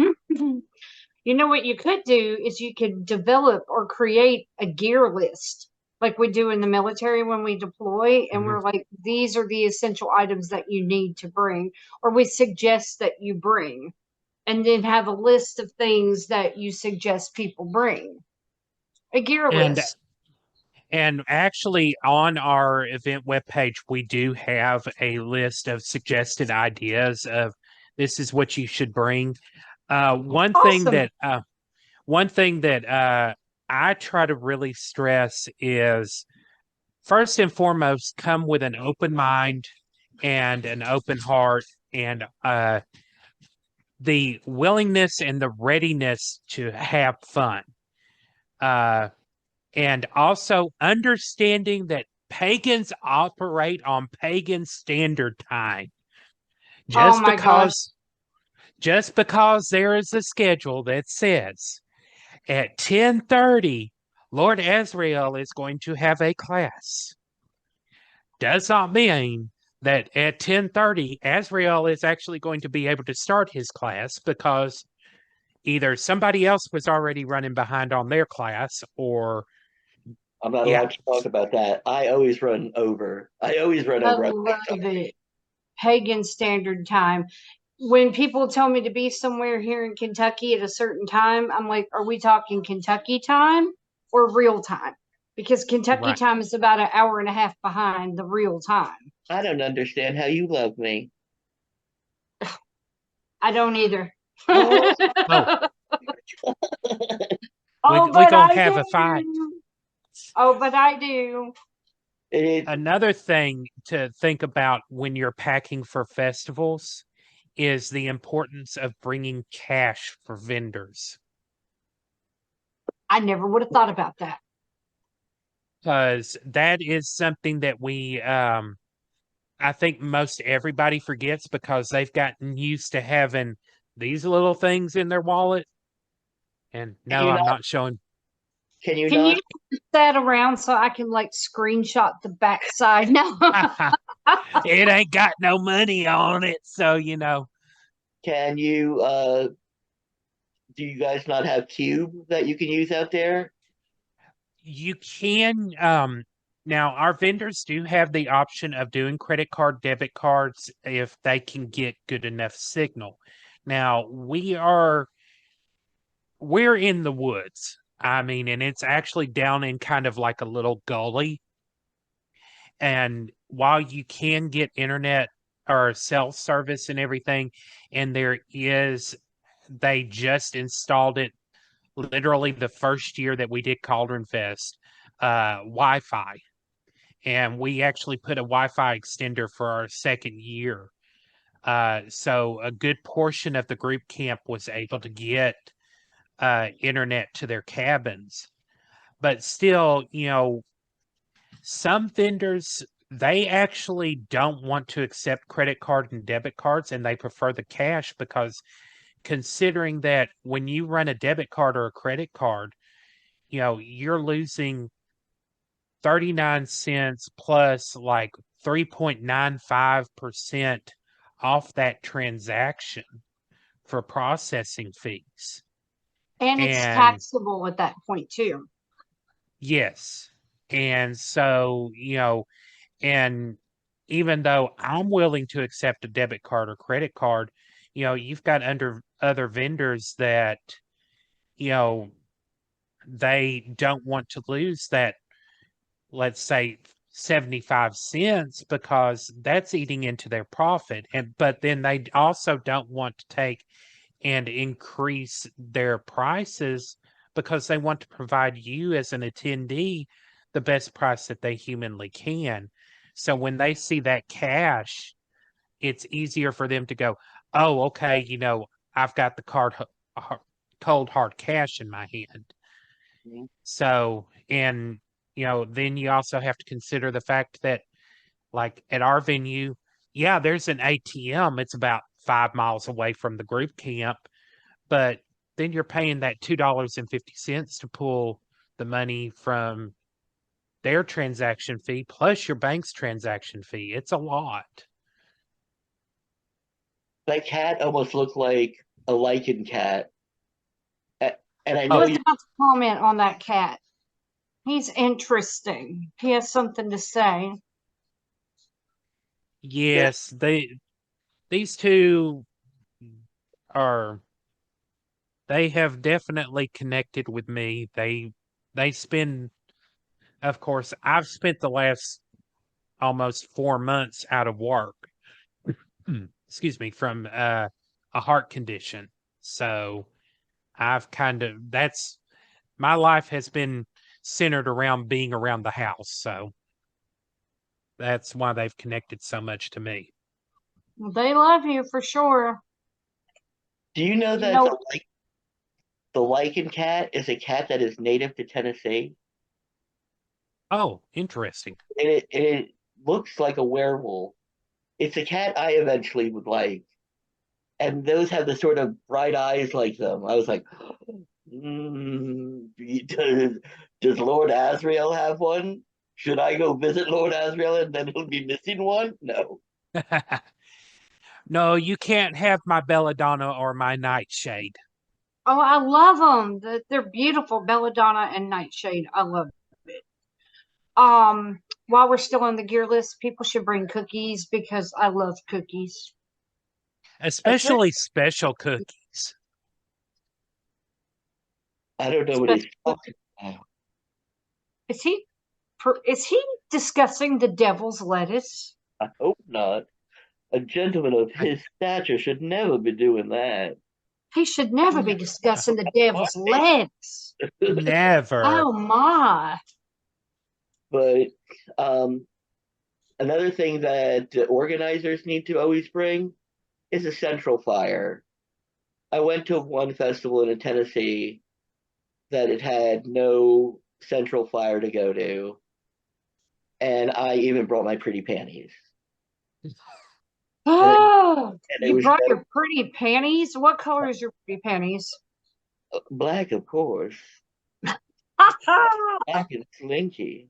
You know what you could do is you could develop or create a gear list like we do in the military when we deploy, and we're like, these are the essential items that you need to bring, or we suggest that you bring, and then have a list of things that you suggest people bring. A gear And list. and actually on our event webpage, we do have a list of suggested ideas of this is what you should bring. One thing Awesome. that I try to really stress is, first and foremost, come with an open mind and an open heart, and the willingness and the readiness to have fun. And also understanding that pagans operate on pagan standard time. Oh my gosh. Just because there is a schedule that says at 10:30 Lord Asriel is going to have a class, does not mean that at 10:30 Asriel is actually going to be able to start his class, because either somebody else was already running behind on their class, or I'm not allowed to talk about that. I always run over. I love it. Pagan standard time. When people tell me to be somewhere here in Kentucky at a certain time, I'm like, are we talking Kentucky time or real time? Because Kentucky Right. time is about an hour and a half behind the real time. I don't understand how you love me. I don't either. Oh. Oh, we but gonna I have do. a fight. Oh, but I do. Another thing to think about when you're packing for festivals is the importance of bringing cash for vendors. I never would have thought about that. Because that is something that I think most everybody forgets because they've gotten used to having these little things in their wallet. And Can no, you I'm not? not showing. Can you Can you not? put that around so I can like screenshot the backside? No. It ain't got no money on it, so you know. Can you? Do you guys not have Cube that you can use out there? You can now our vendors do have the option of doing credit card, debit cards if they can get good enough signal. Now we're in the woods. I mean, and it's actually down in kind of like a little gully. And while you can get internet or cell service and everything, and they just installed it literally the first year that we did Cauldron Fest, Wi-Fi. And we actually put a Wi-Fi extender for our second year. So a good portion of the group camp was able to get internet to their cabins. But still, some vendors, they actually don't want to accept credit card and debit cards, and they prefer the cash because considering that when you run a debit card or a credit card, you're losing 39 cents plus like 3.95% off that transaction for processing fees. And it's And taxable at that point too. yes. And so, and even though I'm willing to accept a debit card or credit card, you've got other vendors that, they don't want to lose that, let's say 75 cents because that's eating into their profit. But then they also don't want to take and increase their prices because they want to provide you as an attendee the best price that they humanly can. So when they see that cash, it's easier for them to go, oh, okay, I've got the cold hard cash in my hand. Mhm. So, and, then you also have to consider the fact that, like at our venue, yeah, there's an ATM. It's about 5 miles away from the group camp, but then you're paying that $2.50 to pull the money from their transaction fee plus your bank's transaction fee. It's a lot. That cat almost looked like a lichen cat. And I I know was you. about to comment on that cat. He's interesting. He has something to say. Yes, these two are they have definitely connected with me. They spend, of course, I've spent the last almost 4 months out of work. Excuse me, from a heart condition. So I've that's my life has been centered around being around the house. So that's why they've connected so much to me. They love you for sure. Do you know You that know, the lichen cat is a cat that is native to Tennessee? Oh, interesting. And it looks like a werewolf. It's a cat I eventually would like. And those have the sort of bright eyes like them. I was like, does Lord Asriel have one? Should I go visit Lord Asriel and then he'll be missing one? No. No, you can't have my belladonna or my nightshade. oh, I love them. They're beautiful, Belladonna and Nightshade. I love it. While we're still on the gear list, people should bring cookies because I love cookies. Especially special cookies. I don't know what he's talking about. Is he is he discussing the devil's lettuce? I hope not. A gentleman of his stature should never be doing that. He should never be discussing the devil's lettuce. Never. Oh my. But another thing that organizers need to always bring is a central fire. I went to one festival in Tennessee that it had no central fire to go to. And I even brought my pretty panties. Oh, And it you was brought your pretty panties? What color is your pretty panties? black, of course. Black and slinky.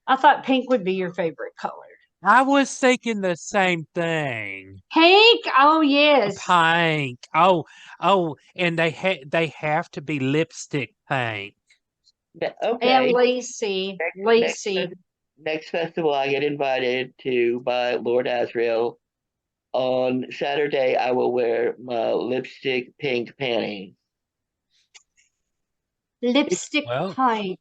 I thought pink would be your favorite color. I was thinking the same thing. Pink? Oh, yes. Pink. And they have to be lipstick pink. Okay. And lacy. Lacy. Next festival I get invited to by Lord Asriel. On Saturday, I will wear my lipstick pink panties. Lipstick Well, pink.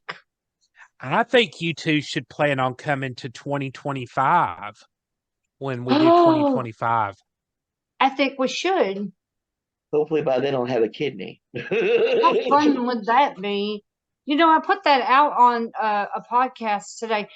I think you two should plan on coming to 2025 when we do Oh, 2025. I think we should. Hopefully by then I'll have a kidney. How fun would that be? You know, I put that out on a podcast today.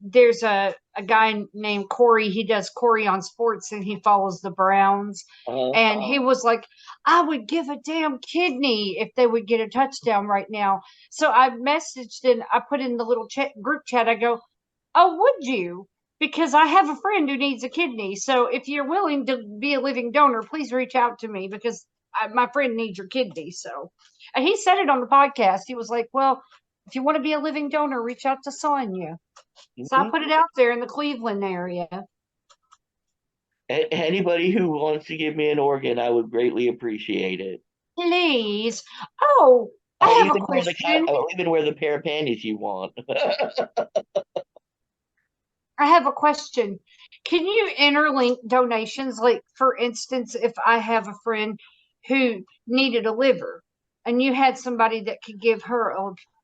There's a guy named Corey. He does Corey on Sports, and he follows the Browns. And he was like, I would give a damn kidney if they would get a touchdown right now. So I messaged and I put in the little group chat. I go, oh, would you? Because I have a friend who needs a kidney. So if you're willing to be a living donor, please reach out to me because my friend needs your kidney. So, and he said it on the podcast. He was like, well, if you want to be a living donor, reach out to Sonya. So I put it out there in the Cleveland area. Anybody who wants to give me an organ, I would greatly appreciate it. Please. Oh, I have a question. I'll even wear the pair of panties you want. I have a question. Can you interlink donations? Like, for instance, if I have a friend who needed a liver and you had somebody that could give her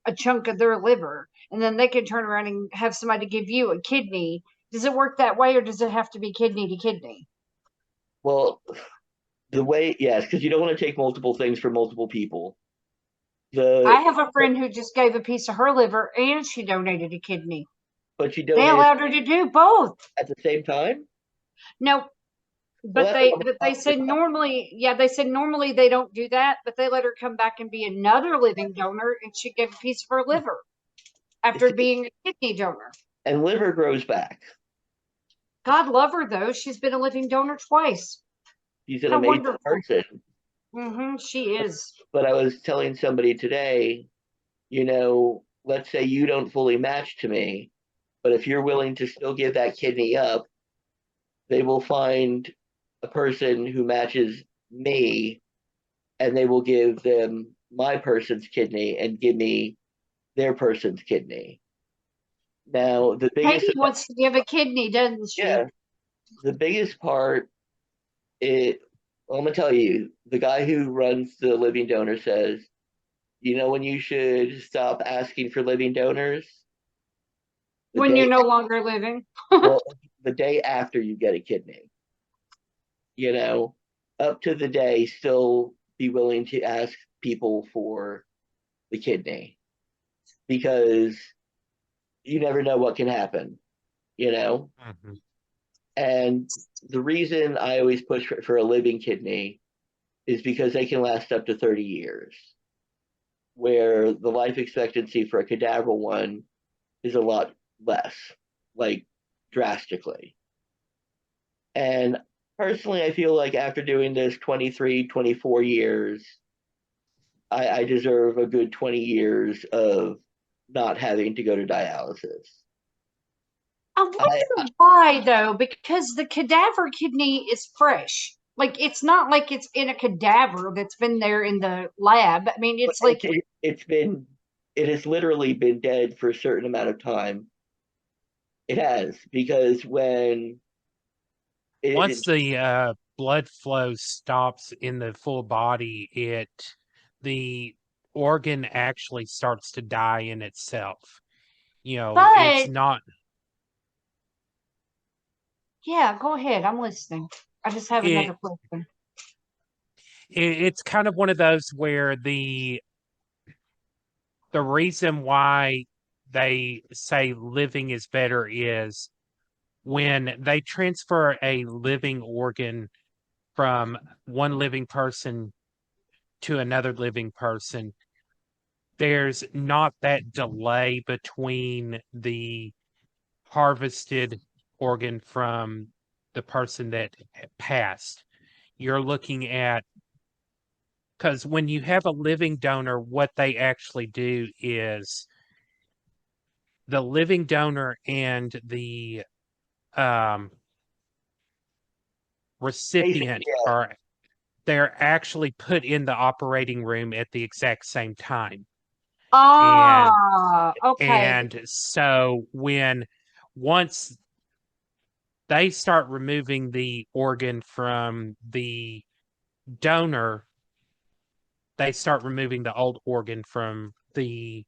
a chunk of their liver, and then they could turn around and have somebody give you a kidney. Does it work that way, or does it have to be kidney to kidney? Well, yes, because you don't want to take multiple things from multiple people. I have a friend who just gave a piece of her liver and she donated a kidney. But she They donated allowed her to do both. at the same time? No, but they said normally, they said normally they don't do that, but they let her come back and be another living donor, and she gave a piece of her liver after being a kidney donor. And liver grows back. God love her though; she's been a living donor twice. She's an amazing person. She is. But I was telling somebody today, let's say you don't fully match to me, but if you're willing to still give that kidney up, they will find a person who matches me, and they will give them my person's kidney and give me their person's kidney. Now, the biggest Peggy wants to give a kidney, doesn't she? Yeah, the biggest part I'm gonna tell you, the guy who runs the living donor says, when you should stop asking for living donors? When you're no longer living. Well, the day after you get a kidney. Up to the day, still be willing to ask people for the kidney, because you never know what can happen, And the reason I always push for a living kidney is because they can last up to 30 years, where the life expectancy for a cadaver one is a lot less, like drastically. And personally, I feel like after doing this 23, 24 years, I deserve a good 20 years of not having to go to dialysis. I wonder why, though, because the cadaver kidney is fresh. Like, it's not like it's in a cadaver that's been there in the lab. I mean, it's like it has literally been dead for a certain amount of time. It has, because when once the blood flow stops in the full body, the organ actually starts to die in itself. It's not. Yeah, go ahead. I'm listening. I just have another question. It's kind of one of those where the reason why they say living is better is when they transfer a living organ from one living person to another living person, there's not that delay between the harvested organ from the person that passed. You're looking at, because when you have a living donor, what they actually do is the living donor and the recipient yeah. they're actually put in the operating room at the exact same time. Okay. And so once they start removing the organ from the donor, they start removing the old organ from the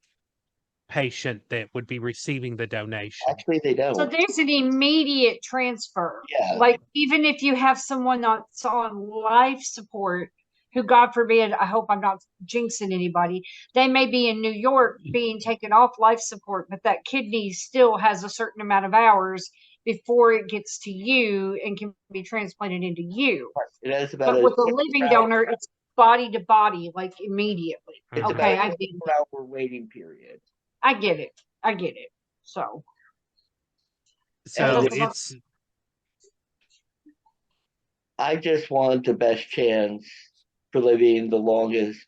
patient that would be receiving the donation. Actually, they So don't. there's an immediate transfer. Yeah. Like even if you have someone that's on life support, who God forbid, I hope I'm not jinxing anybody, they may be in New York being taken off life support, but that kidney still has a certain amount of hours before it gets to you and can be transplanted into you. It has about But a with a living donor, it's body to body, like immediately. it's Okay, about I a get it. 24-hour waiting period. I get it. I get it. So So And it's I just want the best chance for living the longest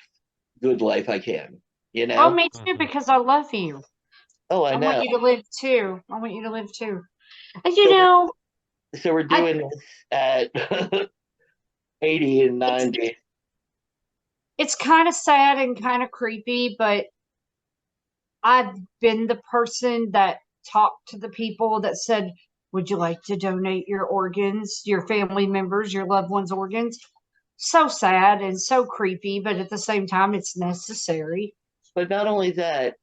good life I can. You oh, know? me too, because I love you. Oh, I I want know. you to live too. I want you to live too. And you So know, so we're doing this at 80 and it's 90. it's kind of sad and kind of creepy, but I've been the person that talked to the people that said, "Would you like to donate your organs, your family members, your loved ones' organs?" So sad and so creepy, but at the same time, it's necessary. But not only that,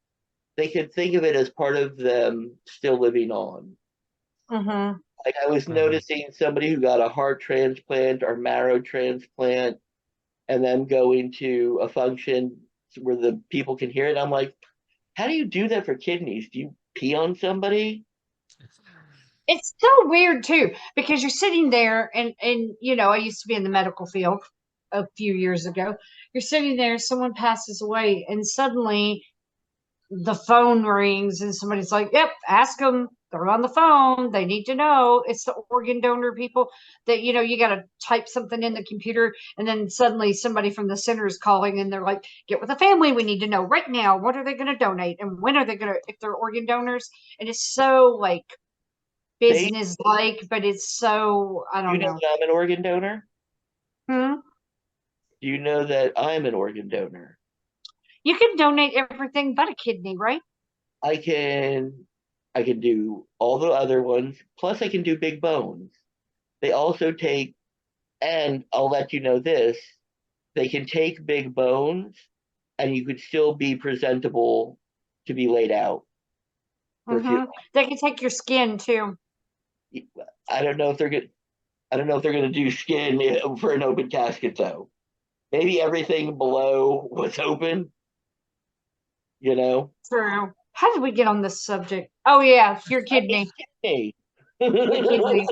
they could think of it as part of them still living on. Mm-hmm. Like I was noticing somebody who got a heart transplant or marrow transplant and then going to a function where the people can hear it. I'm like, how do you do that for kidneys? Do you pee on somebody? It's so weird too, because you're sitting there and you know, I used to be in the medical field a few years ago. You're sitting there, someone passes away, and suddenly the phone rings and somebody's like, "Yep, ask them. They're on the phone. They need to know." It's the organ donor people that, you know, you got to type something in the computer, and then suddenly somebody from the center is calling and they're like, "Get with the family. We need to know right now. What are they going to donate? And when are they going to, if they're organ donors?" And it's so like They, business like, but it's so, I you don't know know. that I'm an organ donor? Hmm? Do you know that I'm an organ donor? You can donate everything but a kidney, right? I can I can do all the other ones, plus I can do big bones. They also take, and I'll let you know this, they can take big bones and you could still be presentable to be laid out for Hmm. funeral. They can take your skin too. I don't know if they're good. I don't know if they're going to do skin for an open casket though. Maybe everything below what's open, you know. True. How did we get on this subject? Oh yeah, your kidney. Hey. Your kidney.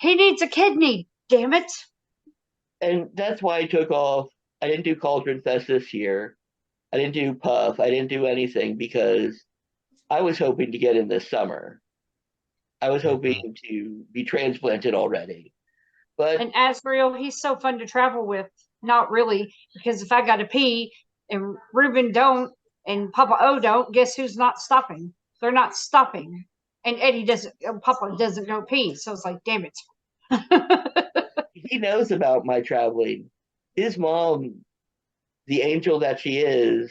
He needs a kidney. Damn it. And that's why I took off. I didn't do Cauldron Fest this year. I didn't do Puff. I didn't do anything because I was hoping to get in this summer. I was hoping to be transplanted already. But And Asriel, he's so fun to travel with. Not really, because if I got to pee and Ruben don't and Papa O don't, guess who's not stopping? They're not stopping. And Eddie doesn't, Papa doesn't go pee. So it's like, damn it. he knows about my traveling. His mom, the angel that she is,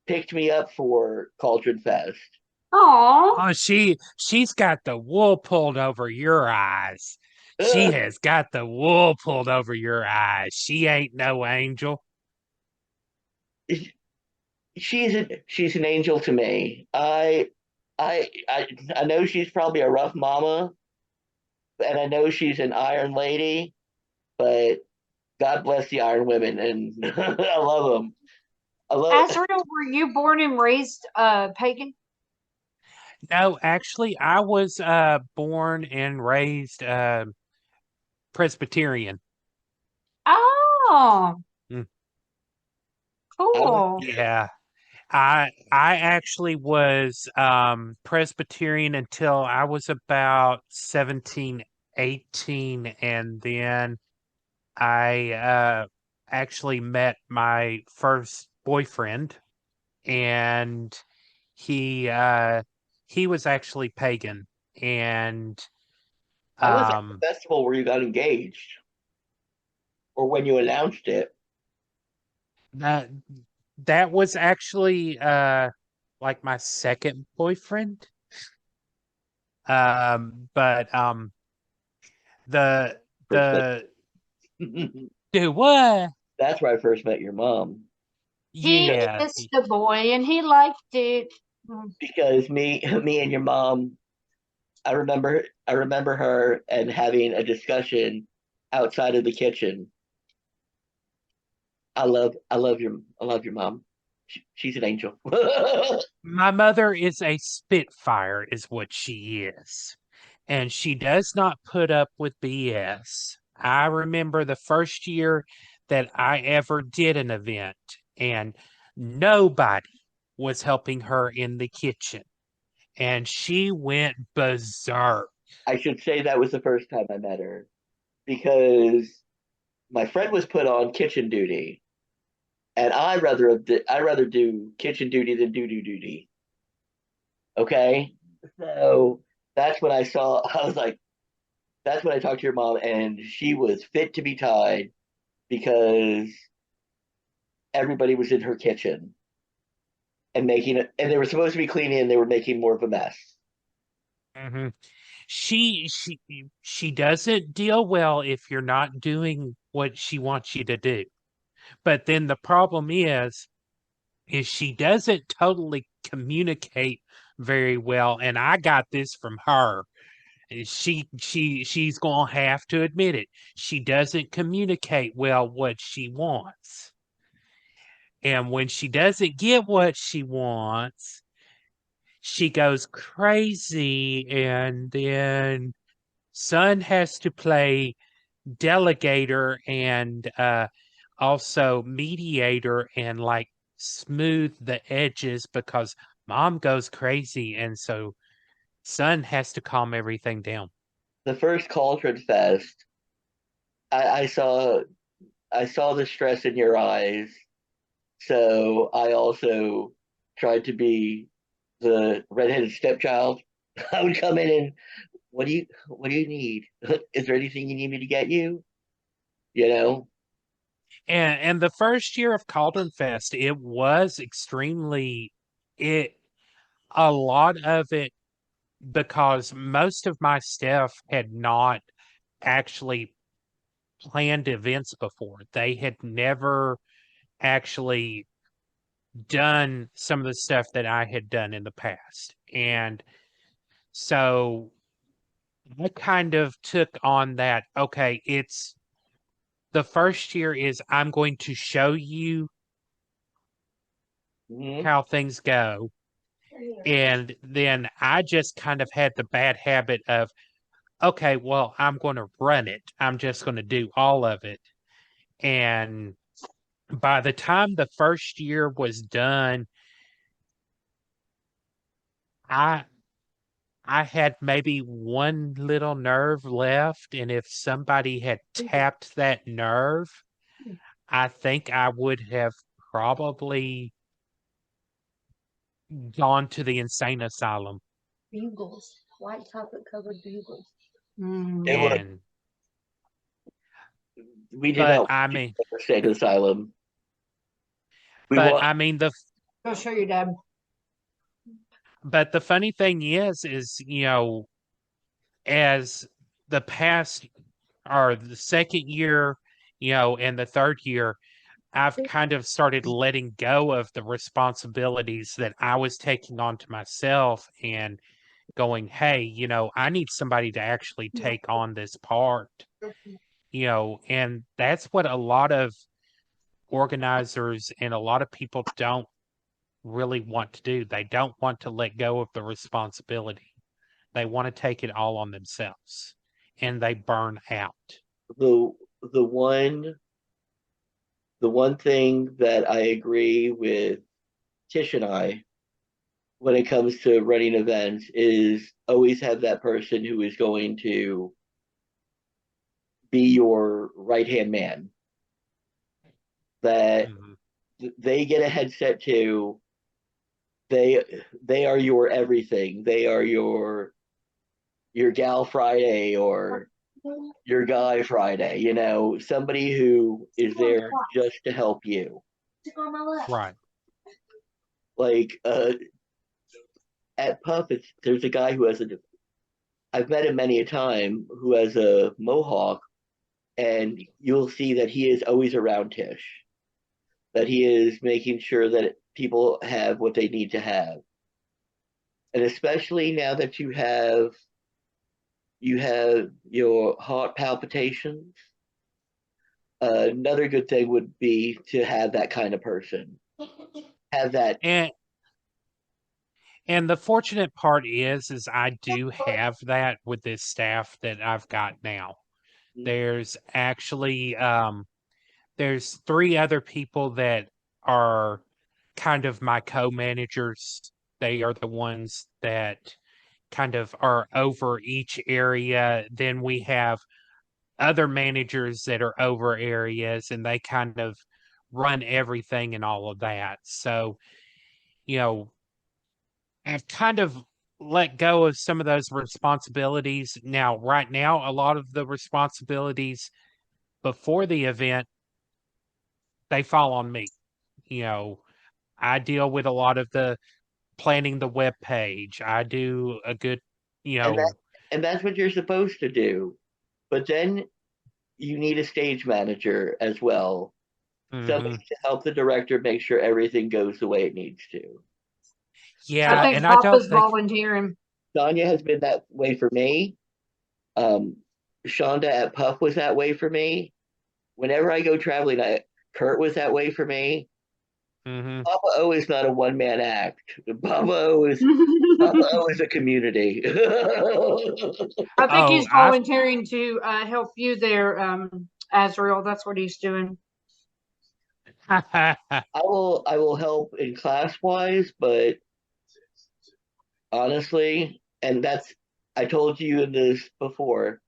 picked me up for Cauldron Fest. Aw. Oh, she's got the wool pulled over your eyes. She Ugh, has got the wool pulled over your eyes. She ain't no angel. she's an angel to me. I know she's probably a rough mama, and I know she's an Iron Lady, but God bless the Iron Women, and I love them. I love. Asriel, were you born and raised pagan? No, actually, I was born and raised Presbyterian. Oh, Mm. Cool. Yeah. I actually was Presbyterian until I was about 17, 18, and then I actually met my first boyfriend, and he uh he was actually pagan, and I was at um the festival where you got engaged, or when you announced it. that that was actually like my second boyfriend. But the First met. the do what? That's where I first met your mom. He Yeah. kissed the boy and he liked it. Because me and your mom, I remember her and having a discussion outside of the kitchen. I love your mom. She's an angel. My mother is a spitfire, is what she is. And she does not put up with BS. I remember the first year that I ever did an event, and nobody was helping her in the kitchen. And she went berserk. I should say that was the first time I met her because my friend was put on kitchen duty, and I rather do kitchen duty than do duty. Okay, so that's when I saw. I was like, that's when I talked to your mom, and she was fit to be tied because everybody was in her kitchen and making it, and they were supposed to be cleaning, and they were making more of a mess. hmm She doesn't deal well if you're not doing what she wants you to do. But then the problem is she doesn't totally communicate very well, and I got this from her. She's gonna have to admit it. She doesn't communicate well what she wants. And when she doesn't get what she wants, she goes crazy, and then Son has to play delegator and also mediator and like smooth the edges because mom goes crazy, and so Son has to calm everything down. The first Cauldron Fest, I saw the stress in your eyes, so I also tried to be the redheaded stepchild. I would come in and what do you need? Is there anything you need me to get you? You know, And the first year of Cauldron Fest, it was extremely it a lot of it because most of my staff had not actually planned events before. They had never actually done some of the stuff that I had done in the past. And so I kind of took on that, okay, it's the first year is I'm going to show you Mhm. how things go. And then I just kind of had the bad habit of, okay, well, I'm going to run it. I'm just going to do all of it. And by the time the first year was done, I I had maybe one little nerve left, and if somebody had tapped that nerve, I think I would have probably gone to the insane asylum. Bugles, white chocolate covered bugles. It was And we did but not I want mean, to go state asylum. We but want I mean the Go show your dad. but the funny thing is as the past or the second year, and the third year, I've kind of started letting go of the responsibilities that I was taking on to myself and going, hey, I need somebody to actually take on this part, and that's what a lot of organizers and a lot of people don't really want to do. They don't want to let go of the responsibility. They want to take it all on themselves and they burn out. the the one the one thing that I agree with Tish and I when it comes to running events is always have that person who is going to be your right hand man. That Mhm. they get a headset too. They are your everything. They are your gal Friday or your guy Friday, you know, somebody who is there just to help you. Right. Like at Puff, there's a guy who has I've met him many a time who has a mohawk, and you'll see that he is always around Tish, that he is making sure that people have what they need to have. And especially now that you have your heart palpitations, another good thing would be to have that kind of person. Have that. And the fortunate part is I do have that with this staff that I've got now. There's actually there's 3 other people that are kind of my co-managers. They are the ones that kind of are over each area. Then we have other managers that are over areas, and they kind of run everything and all of that. So, you know, I've kind of let go of some of those responsibilities. Now, right now, a lot of the responsibilities before the event, they fall on me. You know, I deal with a lot of the planning the web page. I do a good, you and that know, and that's what you're supposed to do. But then you need a stage manager as well, somebody mhm. to help the director make sure everything goes the way it needs to. I Yeah, think and I don't Papa's think volunteering. Sonya has been that way for me. Um, Shonda at Puff was that way for me. Whenever I go traveling, Kurt was that way for me. mhm. Papa O is not a one man act. Papa O is a community. I think Oh, he's volunteering to help you there, Azrael. That's what he's doing. I will help in class wise, but honestly, and that's I told you in this before.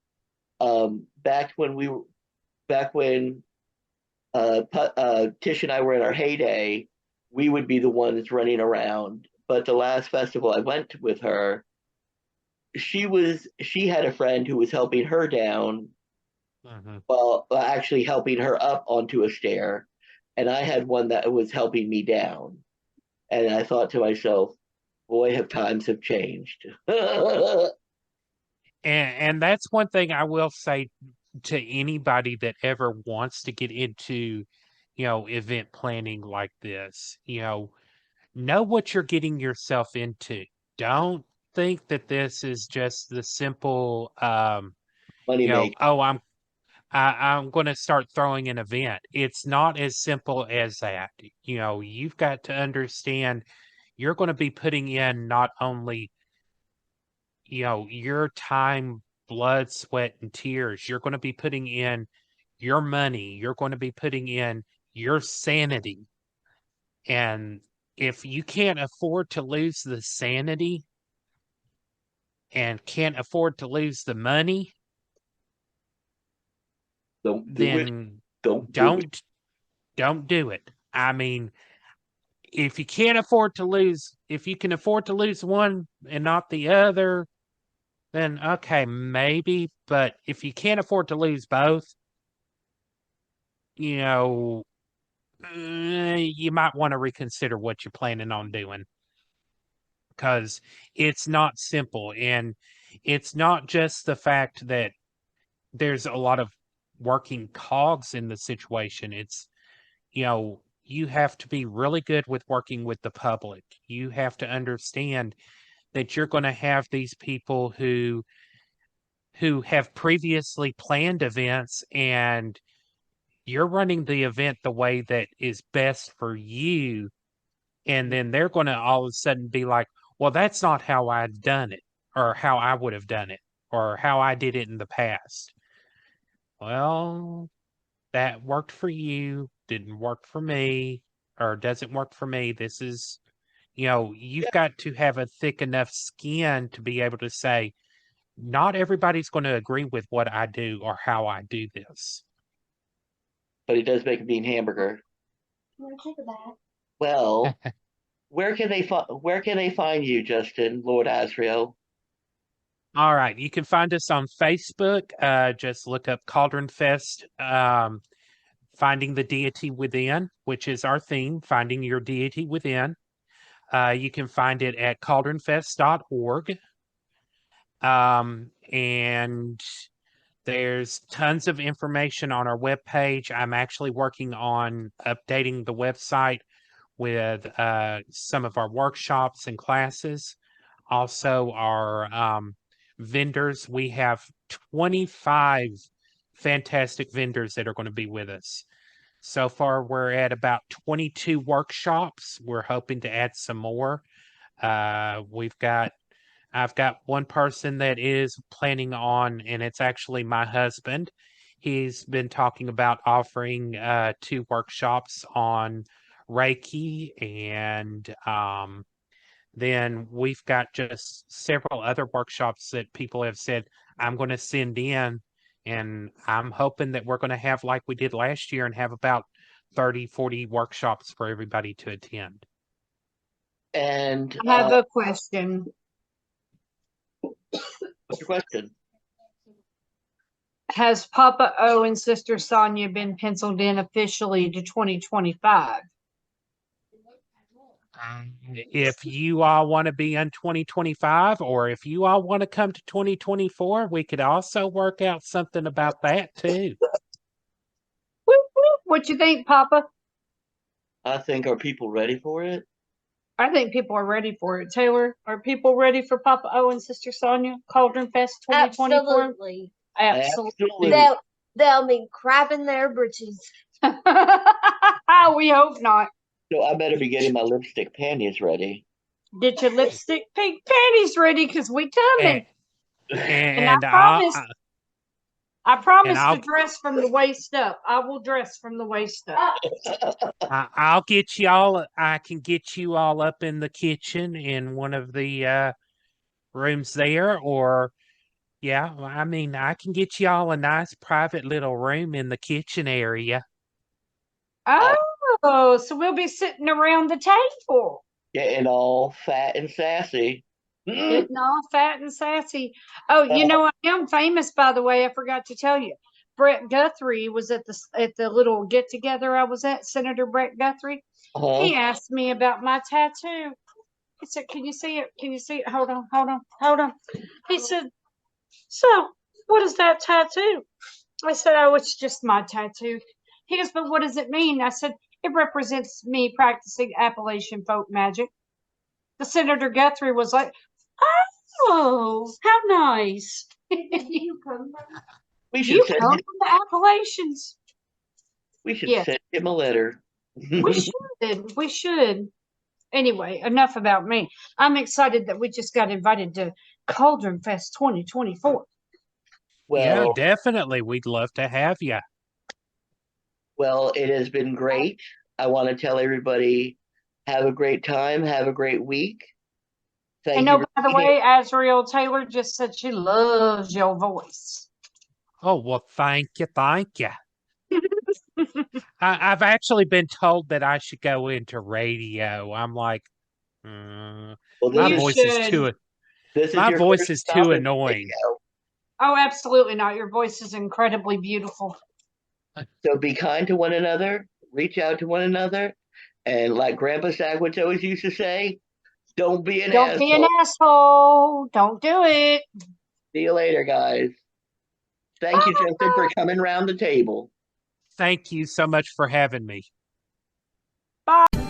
Back when Tish and I were in our heyday, we would be the ones running around. But the last festival I went with her, she had a friend who was helping her down, Mhm. well, actually helping her up onto a stair, and I had one that was helping me down. And I thought to myself, boy, have times have changed. And that's one thing I will say to anybody that ever wants to get into, event planning like this. Know what you're getting yourself into. Don't think that this is just the simple, Money make. oh, I'm going to start throwing an event. It's not as simple as that. You've got to understand you're going to be putting in not only, your time, blood, sweat, and tears. You're going to be putting in your money. You're going to be putting in your sanity. And if you can't afford to lose the sanity and can't afford to lose the money, Don't do it. then Don't do it. don't do it. I mean, if you can't afford to lose, if you can afford to lose one and not the other, then okay, maybe. But if you can't afford to lose both, you know, you might want to reconsider what you're planning on doing because it's not simple. And it's not just the fact that there's a lot of working cogs in the situation. It's, you have to be really good with working with the public. You have to understand that you're going to have these people who have previously planned events, and you're running the event the way that is best for you, and then they're going to all of a sudden be like, well, that's not how I've done it, or how I would have done it, or how I did it in the past. Well, that worked for you. didn't work for me or doesn't work for me. This is, you've got to have a thick enough skin to be able to say, not everybody's going to agree with what I do or how I do this. But he does make a mean hamburger. You want to take a bath? Well, where can they find you, Justin, Lord Asriel? All right. You can find us on Facebook. Just look up Cauldron Fest, Finding the Deity Within, which is our theme, Finding Your Deity Within. You can find it at cauldronfest.org. And there's tons of information on our webpage. I'm actually working on updating the website with some of our workshops and classes. Also, our vendors. We have 25 fantastic vendors that are going to be with us. So far, we're at about 22 workshops. We're hoping to add some more. I've got one person that is planning on, and it's actually my husband. He's been talking about offering 2 workshops on Reiki, and then we've got just several other workshops that people have said, I'm going to send in, and I'm hoping that we're going to have like we did last year and have about 30, 40 workshops for everybody to attend. And I have a question. what's your question? Has Papa O and Sister Sonya been penciled in officially to 2025? If you all want to be in 2025, or if you all want to come to 2024, we could also work out something about that too. Whoop, whoop. What you think, Papa? I think, are people ready for it? I think people are ready for it. Taylor, are people ready for Papa O and Sister Sonya? Cauldron Fest 2024? Absolutely. Absolutely. They'll be crapping their britches. We hope not. So I better be getting my lipstick panties ready. Get your lipstick pink panties ready, because we coming. And I promise to dress from the waist up. I will dress from the waist up. I'll get y'all. I can get you all up in the kitchen in one of the rooms there, or I can get y'all a nice private little room in the kitchen area. Oh, so we'll be sitting around the table. Getting all fat and sassy. Getting all fat and sassy. Oh, I am famous, by the way. I forgot to tell you. Brett Guthrie was at the little get together I was at. Senator Brett Guthrie. He asked me about my tattoo. He said, "Can you see it? Can you see it? Hold on." He said, "So, what is that tattoo?" I said, "Oh, it's just my tattoo." He goes, "But what does it mean?" I said, "It represents me practicing Appalachian folk magic." The Senator Guthrie was like, "Oh, how nice." You come from? We should You send come him, from the Appalachians. we should Yes. send him a letter. We should. We should. Anyway, enough about me. I'm excited that we just got invited to Cauldron Fest 2024. Well, Yeah, definitely. We'd love to have you. well, it has been great. I want to tell everybody, have a great time, have a great week. Thank And you. no, by the way, Azriel Taylor just said she loves your voice. Oh, well, thank you. I've actually been told that I should go into radio. I'm like, Well, my You voice should. is too. this is My your voice first is stop too in annoying. radio. Oh, absolutely not. Your voice is incredibly beautiful. So be kind to one another, reach out to one another, and like Grandpa Sagwitz always used to say, don't be an Don't asshole. be an asshole. Don't do it. See you later, guys. Thank you, Justin, for coming round the table. Thank you so much for having me. Bye.